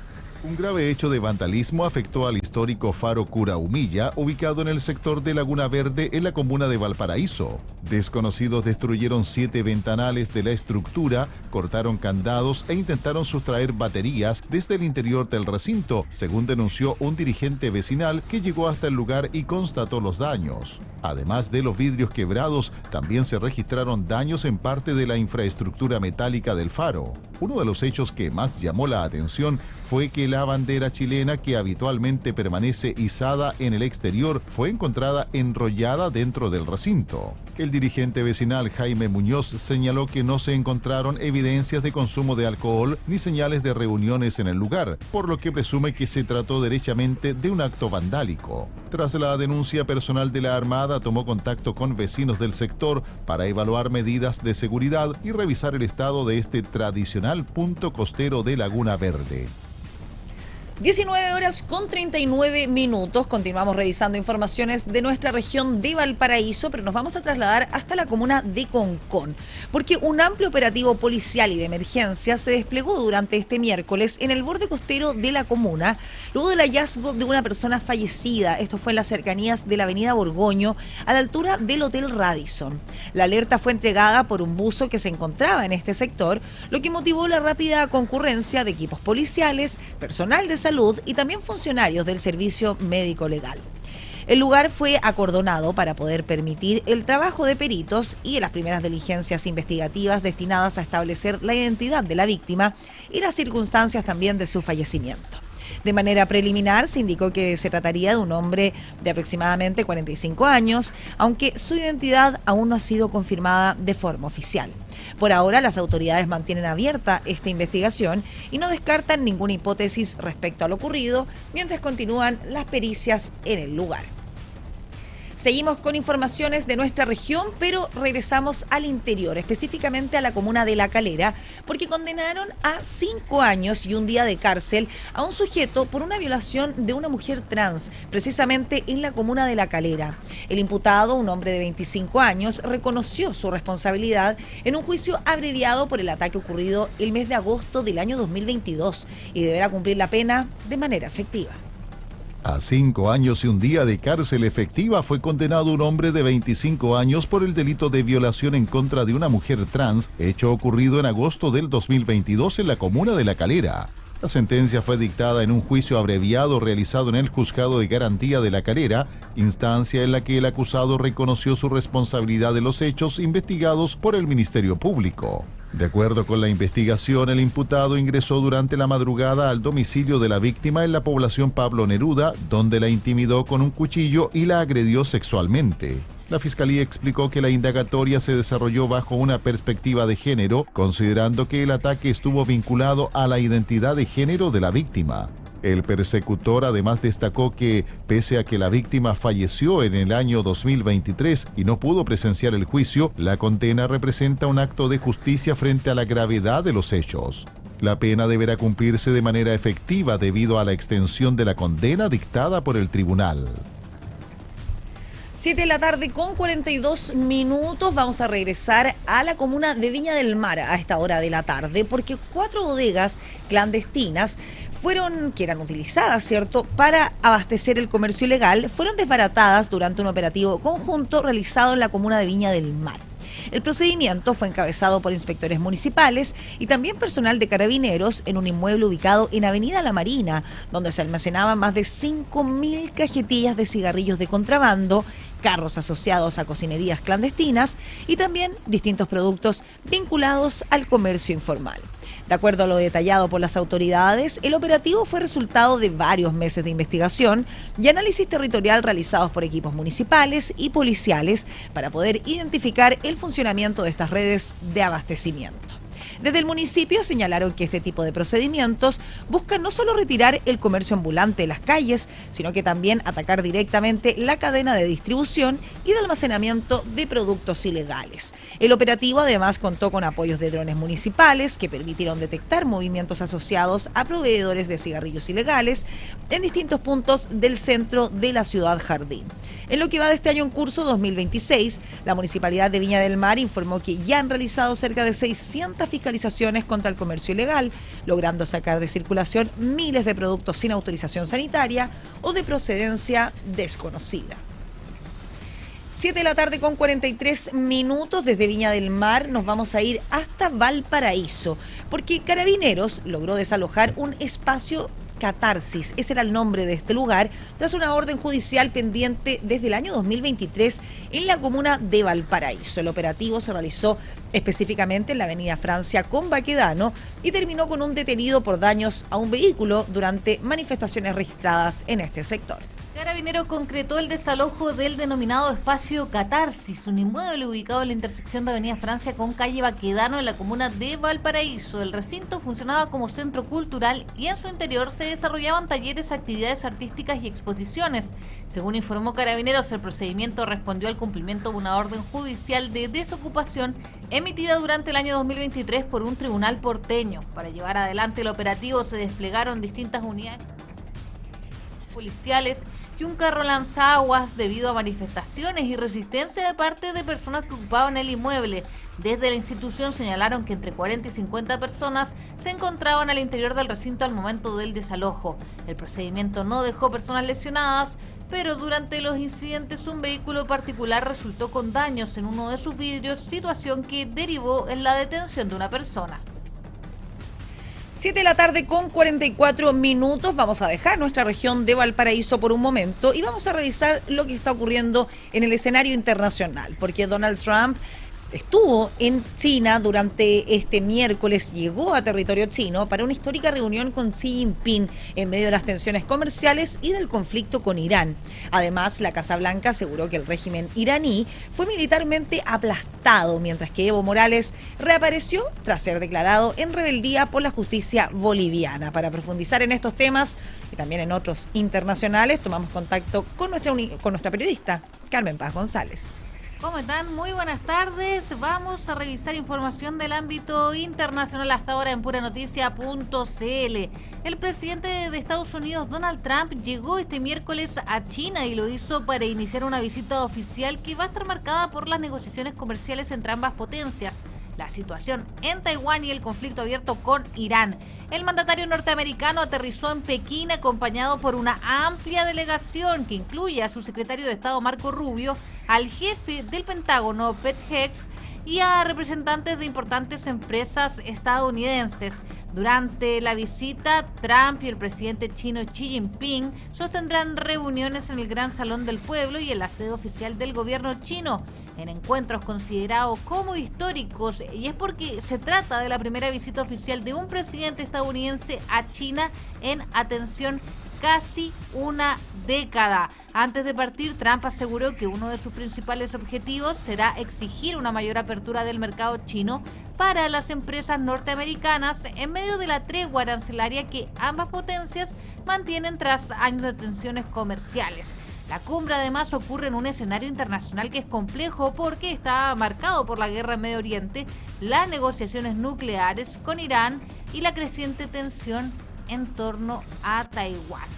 Un grave hecho de vandalismo afectó al histórico faro Curaumilla, ubicado en el sector de Laguna Verde, en la comuna de Valparaíso. Desconocidos destruyeron 7 ventanales de la estructura, cortaron candados e intentaron sustraer baterías desde el interior del recinto, según denunció un dirigente vecinal que llegó hasta el lugar y constató los daños. Además de los vidrios quebrados, también se registraron daños en parte de la infraestructura metálica del faro. Uno de los hechos que más llamó la atención fue que la bandera chilena, que habitualmente permanece izada en el exterior, fue encontrada enrollada dentro del recinto. El dirigente vecinal Jaime Muñoz señaló que no se encontraron evidencias de consumo de alcohol ni señales de reuniones en el lugar, por lo que presume que se trató derechamente de un acto vandálico. Tras la denuncia, personal de la Armada tomó contacto con vecinos del sector para evaluar medidas de seguridad y revisar el estado de este tradicional punto costero de Laguna Verde.
19 horas con 39 minutos. Continuamos revisando informaciones de nuestra región de Valparaíso, pero nos vamos a trasladar hasta la comuna de Concón, porque un amplio operativo policial y de emergencia se desplegó durante este miércoles en el borde costero de la comuna, luego del hallazgo de una persona fallecida. Esto fue en las cercanías de la avenida Borgoño, a la altura del Hotel Radisson. La alerta fue entregada por un buzo que se encontraba en este sector, lo que motivó la rápida concurrencia de equipos policiales, personal de salud y también funcionarios del servicio médico legal. El lugar fue acordonado para poder permitir el trabajo de peritos y las primeras diligencias investigativas destinadas a establecer la identidad de la víctima y las circunstancias también de su fallecimiento. De manera preliminar se indicó que se trataría de un hombre de aproximadamente 45 años, aunque su identidad aún no ha sido confirmada de forma oficial. Por ahora, las autoridades mantienen abierta esta investigación y no descartan ninguna hipótesis respecto a lo ocurrido, mientras continúan las pericias en el lugar. Seguimos con informaciones de nuestra región, pero regresamos al interior, específicamente a la comuna de La Calera, porque condenaron a 5 años y un día de cárcel a un sujeto por una violación de una mujer trans, precisamente en la comuna de La Calera. El imputado, un hombre de 25 años, reconoció su responsabilidad en un juicio abreviado por el ataque ocurrido el mes de agosto del año 2022 y deberá cumplir la pena de manera efectiva.
A 5 años y un día de cárcel efectiva fue condenado un hombre de 25 años por el delito de violación en contra de una mujer trans, hecho ocurrido en agosto del 2022 en la comuna de La Calera. La sentencia fue dictada en un juicio abreviado realizado en el Juzgado de Garantía de La Calera, instancia en la que el acusado reconoció su responsabilidad de los hechos investigados por el Ministerio Público. De acuerdo con la investigación, el imputado ingresó durante la madrugada al domicilio de la víctima en la población Pablo Neruda, donde la intimidó con un cuchillo y la agredió sexualmente. La Fiscalía explicó que la indagatoria se desarrolló bajo una perspectiva de género, considerando que el ataque estuvo vinculado a la identidad de género de la víctima. El persecutor además destacó que, pese a que la víctima falleció en el año 2023 y no pudo presenciar el juicio, la condena representa un acto de justicia frente a la gravedad de los hechos. La pena deberá cumplirse de manera efectiva debido a la extensión de la condena dictada por el tribunal.
7 de la tarde con 42 minutos. Vamos a regresar a la comuna de Viña del Mar a esta hora de la tarde, porque 4 bodegas clandestinas que eran utilizadas, ¿cierto?, para abastecer el comercio ilegal, fueron desbaratadas durante un operativo conjunto realizado en la comuna de Viña del Mar. El procedimiento fue encabezado por inspectores municipales y también personal de carabineros en un inmueble ubicado en Avenida La Marina, donde se almacenaban más de 5.000 cajetillas de cigarrillos de contrabando, carros asociados a cocinerías clandestinas y también distintos productos vinculados al comercio informal. De acuerdo a lo detallado por las autoridades, el operativo fue resultado de varios meses de investigación y análisis territorial realizados por equipos municipales y policiales para poder identificar el funcionamiento de estas redes de abastecimiento. Desde el municipio señalaron que este tipo de procedimientos buscan no solo retirar el comercio ambulante de las calles, sino que también atacar directamente la cadena de distribución y de almacenamiento de productos ilegales. El operativo además contó con apoyos de drones municipales que permitieron detectar movimientos asociados a proveedores de cigarrillos ilegales en distintos puntos del centro de la ciudad Jardín. En lo que va de este año en curso 2026, la Municipalidad de Viña del Mar informó que ya han realizado cerca de 600 fiscalizaciones contra el comercio ilegal, logrando sacar de circulación miles de productos sin autorización sanitaria o de procedencia desconocida. 7 de la tarde con 43 minutos. Desde Viña del Mar nos vamos a ir hasta Valparaíso, porque Carabineros logró desalojar un espacio Catarsis, ese era el nombre de este lugar, tras una orden judicial pendiente desde el año 2023 en la comuna de Valparaíso. El operativo se realizó específicamente en la avenida Francia con Baquedano y terminó con un detenido por daños a un vehículo durante manifestaciones registradas en este sector.
Carabineros concretó el desalojo del denominado espacio Catarsis, un inmueble ubicado en la intersección de Avenida Francia con calle Baquedano en la comuna de Valparaíso. El recinto funcionaba como centro cultural y en su interior se desarrollaban talleres, actividades artísticas y exposiciones. Según informó Carabineros, el procedimiento respondió al cumplimiento de una orden judicial de desocupación emitida durante el año 2023 por un tribunal porteño. Para llevar adelante el operativo se desplegaron distintas unidades policiales y un carro lanzaguas debido a manifestaciones y resistencia de parte de personas que ocupaban el inmueble. Desde la institución señalaron que entre 40 y 50 personas se encontraban al interior del recinto al momento del desalojo. El procedimiento no dejó personas lesionadas, pero durante los incidentes un vehículo particular resultó con daños en uno de sus vidrios, situación que derivó en la detención de una persona.
7 de la tarde con 44 minutos. Vamos a dejar nuestra región de Valparaíso por un momento y vamos a revisar lo que está ocurriendo en el escenario internacional, porque Donald Trump estuvo en China durante este miércoles, llegó a territorio chino para una histórica reunión con Xi Jinping en medio de las tensiones comerciales y del conflicto con Irán. Además, la Casa Blanca aseguró que el régimen iraní fue militarmente aplastado, mientras que Evo Morales reapareció tras ser declarado en rebeldía por la justicia boliviana. Para profundizar en estos temas y también en otros internacionales, tomamos contacto con nuestra periodista, Carmen Paz González.
¿Cómo están? Muy buenas tardes. Vamos a revisar información del ámbito internacional hasta ahora en puranoticias.cl. El presidente de Estados Unidos, Donald Trump, llegó este miércoles a China y lo hizo para iniciar una visita oficial que va a estar marcada por las negociaciones comerciales entre ambas potencias, la situación en Taiwán y el conflicto abierto con Irán. El mandatario norteamericano aterrizó en Pekín acompañado por una amplia delegación que incluye a su secretario de Estado Marco Rubio, al jefe del Pentágono Pete Hegseth y a representantes de importantes empresas estadounidenses. Durante la visita, Trump y el presidente chino Xi Jinping sostendrán reuniones en el Gran Salón del Pueblo y en la sede oficial del gobierno chino, en encuentros considerados como históricos, y es porque se trata de la primera visita oficial de un presidente estadounidense a China en, atención, casi una década. Antes de partir, Trump aseguró que uno de sus principales objetivos será exigir una mayor apertura del mercado chino para las empresas norteamericanas en medio de la tregua arancelaria que ambas potencias mantienen tras años de tensiones comerciales. La cumbre además ocurre en un escenario internacional que es complejo porque está marcado por la guerra en Medio Oriente, las negociaciones nucleares con Irán y la creciente tensión en torno a Taiwán.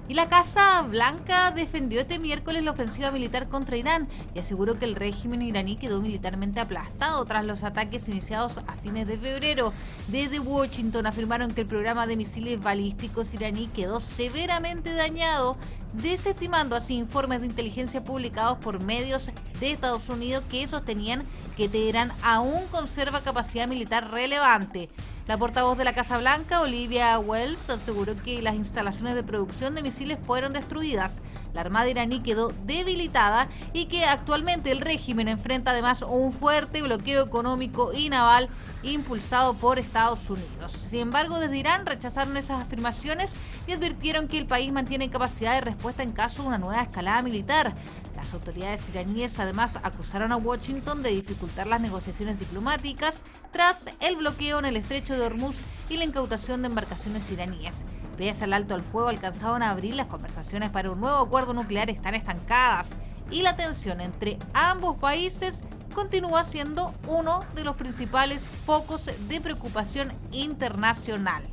Y la Casa Blanca defendió este miércoles la ofensiva militar contra Irán y aseguró que el régimen iraní quedó militarmente aplastado tras los ataques iniciados a fines de febrero. Desde Washington afirmaron que el programa de misiles balísticos iraní quedó severamente dañado, desestimando así informes de inteligencia publicados por medios de Estados Unidos que sostenían que Teherán aún conserva capacidad militar relevante. La portavoz de la Casa Blanca, Olivia Wells, aseguró que las instalaciones de producción de misiles fueron destruidas. La armada iraní quedó debilitada y que actualmente el régimen enfrenta además un fuerte bloqueo económico y naval impulsado por Estados Unidos. Sin embargo, desde Irán rechazaron esas afirmaciones y advirtieron que el país mantiene capacidad de respuesta en caso de una nueva escalada militar. Las autoridades iraníes además acusaron a Washington de dificultar las negociaciones diplomáticas tras el bloqueo en el estrecho de Hormuz y la incautación de embarcaciones iraníes. Pese al alto al fuego alcanzado en abril, las conversaciones para un nuevo acuerdo nuclear están estancadas y la tensión entre ambos países continúa siendo uno de los principales focos de preocupación internacional.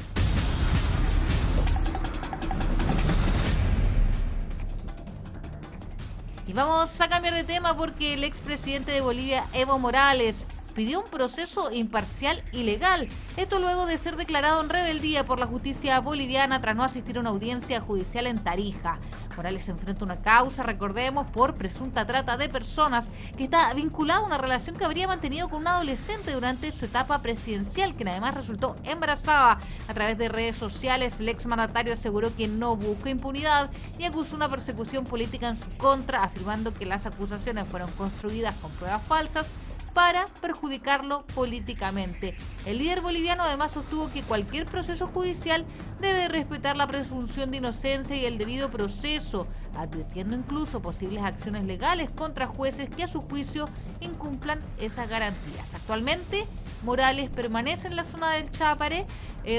Y vamos a cambiar de tema porque el expresidente de Bolivia, Evo Morales, pidió un proceso imparcial y legal. Esto luego de ser declarado en rebeldía por la justicia boliviana tras no asistir a una audiencia judicial en Tarija. Morales enfrenta una causa, recordemos, por presunta trata de personas, que está vinculada a una relación que habría mantenido con un adolescente durante su etapa presidencial, quien además resultó embarazada. A través de redes sociales, el exmandatario aseguró que no busca impunidad y acusó una persecución política en su contra, afirmando que las acusaciones fueron construidas con pruebas falsas para perjudicarlo políticamente. El líder boliviano además sostuvo que cualquier proceso judicial debe respetar la presunción de inocencia y el debido proceso, advirtiendo incluso posibles acciones legales contra jueces que a su juicio incumplan esas garantías. Actualmente, Morales permanece en la zona del Chapare,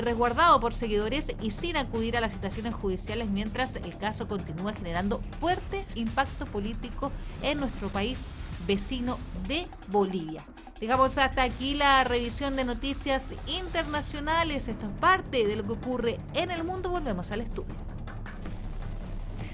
resguardado por seguidores y sin acudir a las citaciones judiciales, mientras el caso continúa generando fuerte impacto político en nuestro país vecino de Bolivia. Dejamos hasta aquí la revisión de noticias internacionales. Esto es parte de lo que ocurre en el mundo. Volvemos al estudio.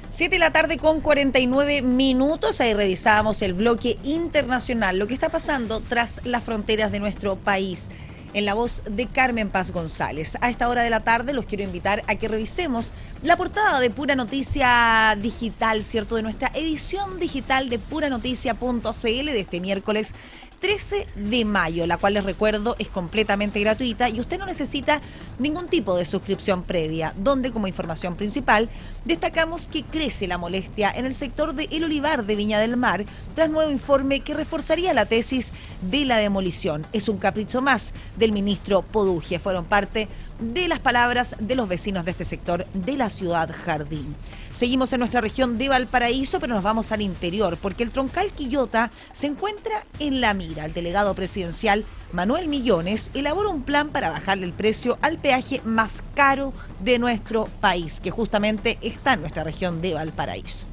7 de la tarde con 49 minutos. Ahí revisábamos el bloque internacional, lo que está pasando tras las fronteras de nuestro país. En la voz de Carmen Paz González. A esta hora de la tarde los quiero invitar a que revisemos la portada de Pura Noticia Digital, ¿cierto? De nuestra edición digital de puranoticia.cl de este miércoles 13 de mayo, la cual les recuerdo es completamente gratuita y usted no necesita ningún tipo de suscripción previa, donde como información principal destacamos que crece la molestia en el sector de El Olivar de Viña del Mar tras nuevo informe que reforzaría la tesis de la demolición. Es un capricho más del ministro Poduje. Fueron parte de las palabras de los vecinos de este sector de la ciudad Jardín. Seguimos en nuestra región de Valparaíso, pero nos vamos al interior, porque el troncal Quillota se encuentra en la mira. El delegado presidencial Manuel Millones elabora un plan para bajarle el precio al peaje más caro de nuestro país, que justamente está en nuestra región de Valparaíso.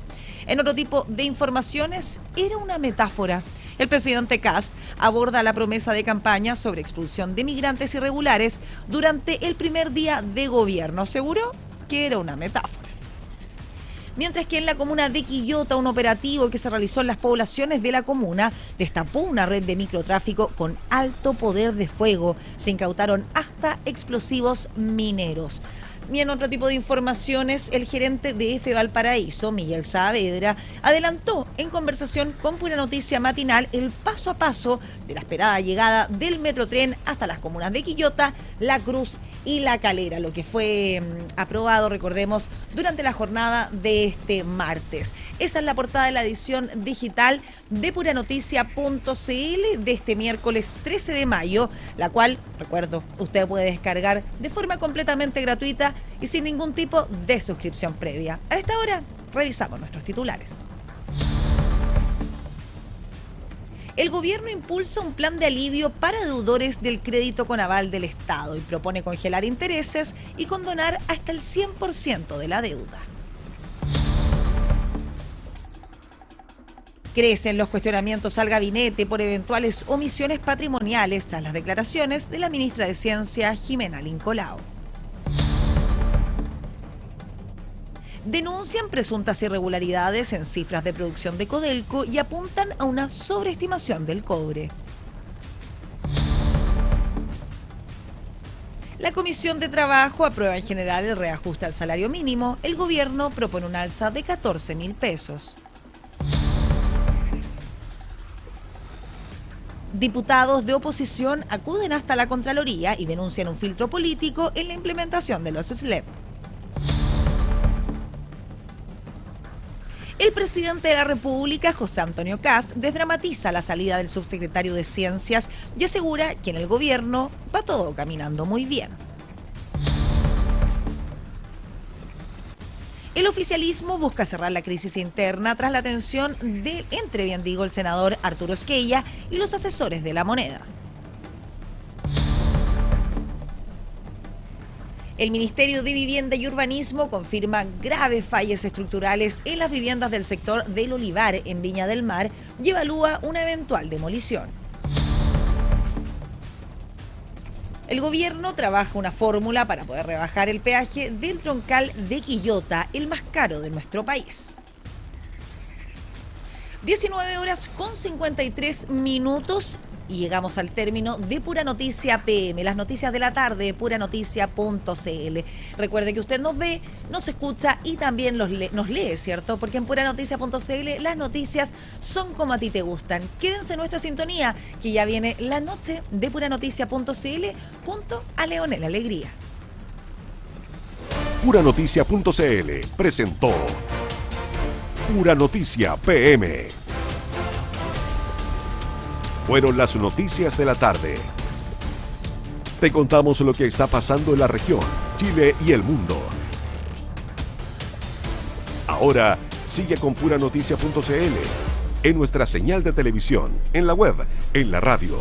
En otro tipo de informaciones, era una metáfora. El presidente Kast aborda la promesa de campaña sobre expulsión de migrantes irregulares durante el primer día de gobierno. Aseguró que era una metáfora. Mientras que en la comuna de Quillota, un operativo que se realizó en las poblaciones de la comuna destapó una red de microtráfico con alto poder de fuego. Se incautaron hasta explosivos mineros. Y en otro tipo de informaciones, el gerente de EFE Valparaíso, Miguel Saavedra, adelantó en conversación con Pura Noticia Matinal el paso a paso de la esperada llegada del Metrotren hasta las comunas de Quillota, La Cruz y La Calera, lo que fue aprobado, recordemos, durante la jornada de este martes. Esa es la portada de la edición digital de puranoticias.cl de este miércoles 13 de mayo, la cual, recuerdo, usted puede descargar de forma completamente gratuita y sin ningún tipo de suscripción previa. A esta hora, revisamos nuestros titulares. El gobierno impulsa un plan de alivio para deudores del crédito con aval del Estado y propone congelar intereses y condonar hasta el 100% de la deuda. Crecen los cuestionamientos al gabinete por eventuales omisiones patrimoniales tras las declaraciones de la ministra de Ciencia, Jimena Lincolao. Denuncian presuntas irregularidades en cifras de producción de Codelco y apuntan a una sobreestimación del cobre. La Comisión de Trabajo aprueba en general el reajuste al salario mínimo. El gobierno propone un alza de 14.000 pesos. Diputados de oposición acuden hasta la Contraloría y denuncian un filtro político en la implementación de los SLEP. El presidente de la República, José Antonio Kast, desdramatiza la salida del subsecretario de Ciencias y asegura que en el gobierno va todo caminando muy bien. El oficialismo busca cerrar la crisis interna tras la tensión entre el senador Arturo Esquella y los asesores de La Moneda. El Ministerio de Vivienda y Urbanismo confirma graves fallas estructurales en las viviendas del sector del Olivar en Viña del Mar y evalúa una eventual demolición. El gobierno trabaja una fórmula para poder rebajar el peaje del troncal de Quillota, el más caro de nuestro país. 19:53 y llegamos al término de Pura Noticia PM, las noticias de la tarde de puranoticias.cl. Recuerde que usted nos ve, nos escucha y también nos lee, ¿cierto? Porque en puranoticias.cl las noticias son como a ti te gustan. Quédense en nuestra sintonía, que ya viene la noche de puranoticias.cl junto a Leonel Alegría.
Puranoticias.cl presentó Pura Noticia PM. Fueron las noticias de la tarde. Te contamos lo que está pasando en la región, Chile y el mundo. Ahora sigue con puranoticias.cl, en nuestra señal de televisión, en la web, en la radio.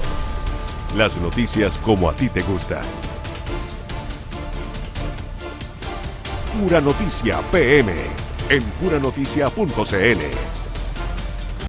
Las noticias como a ti te gustan. Pura Noticia PM, en puranoticias.cl.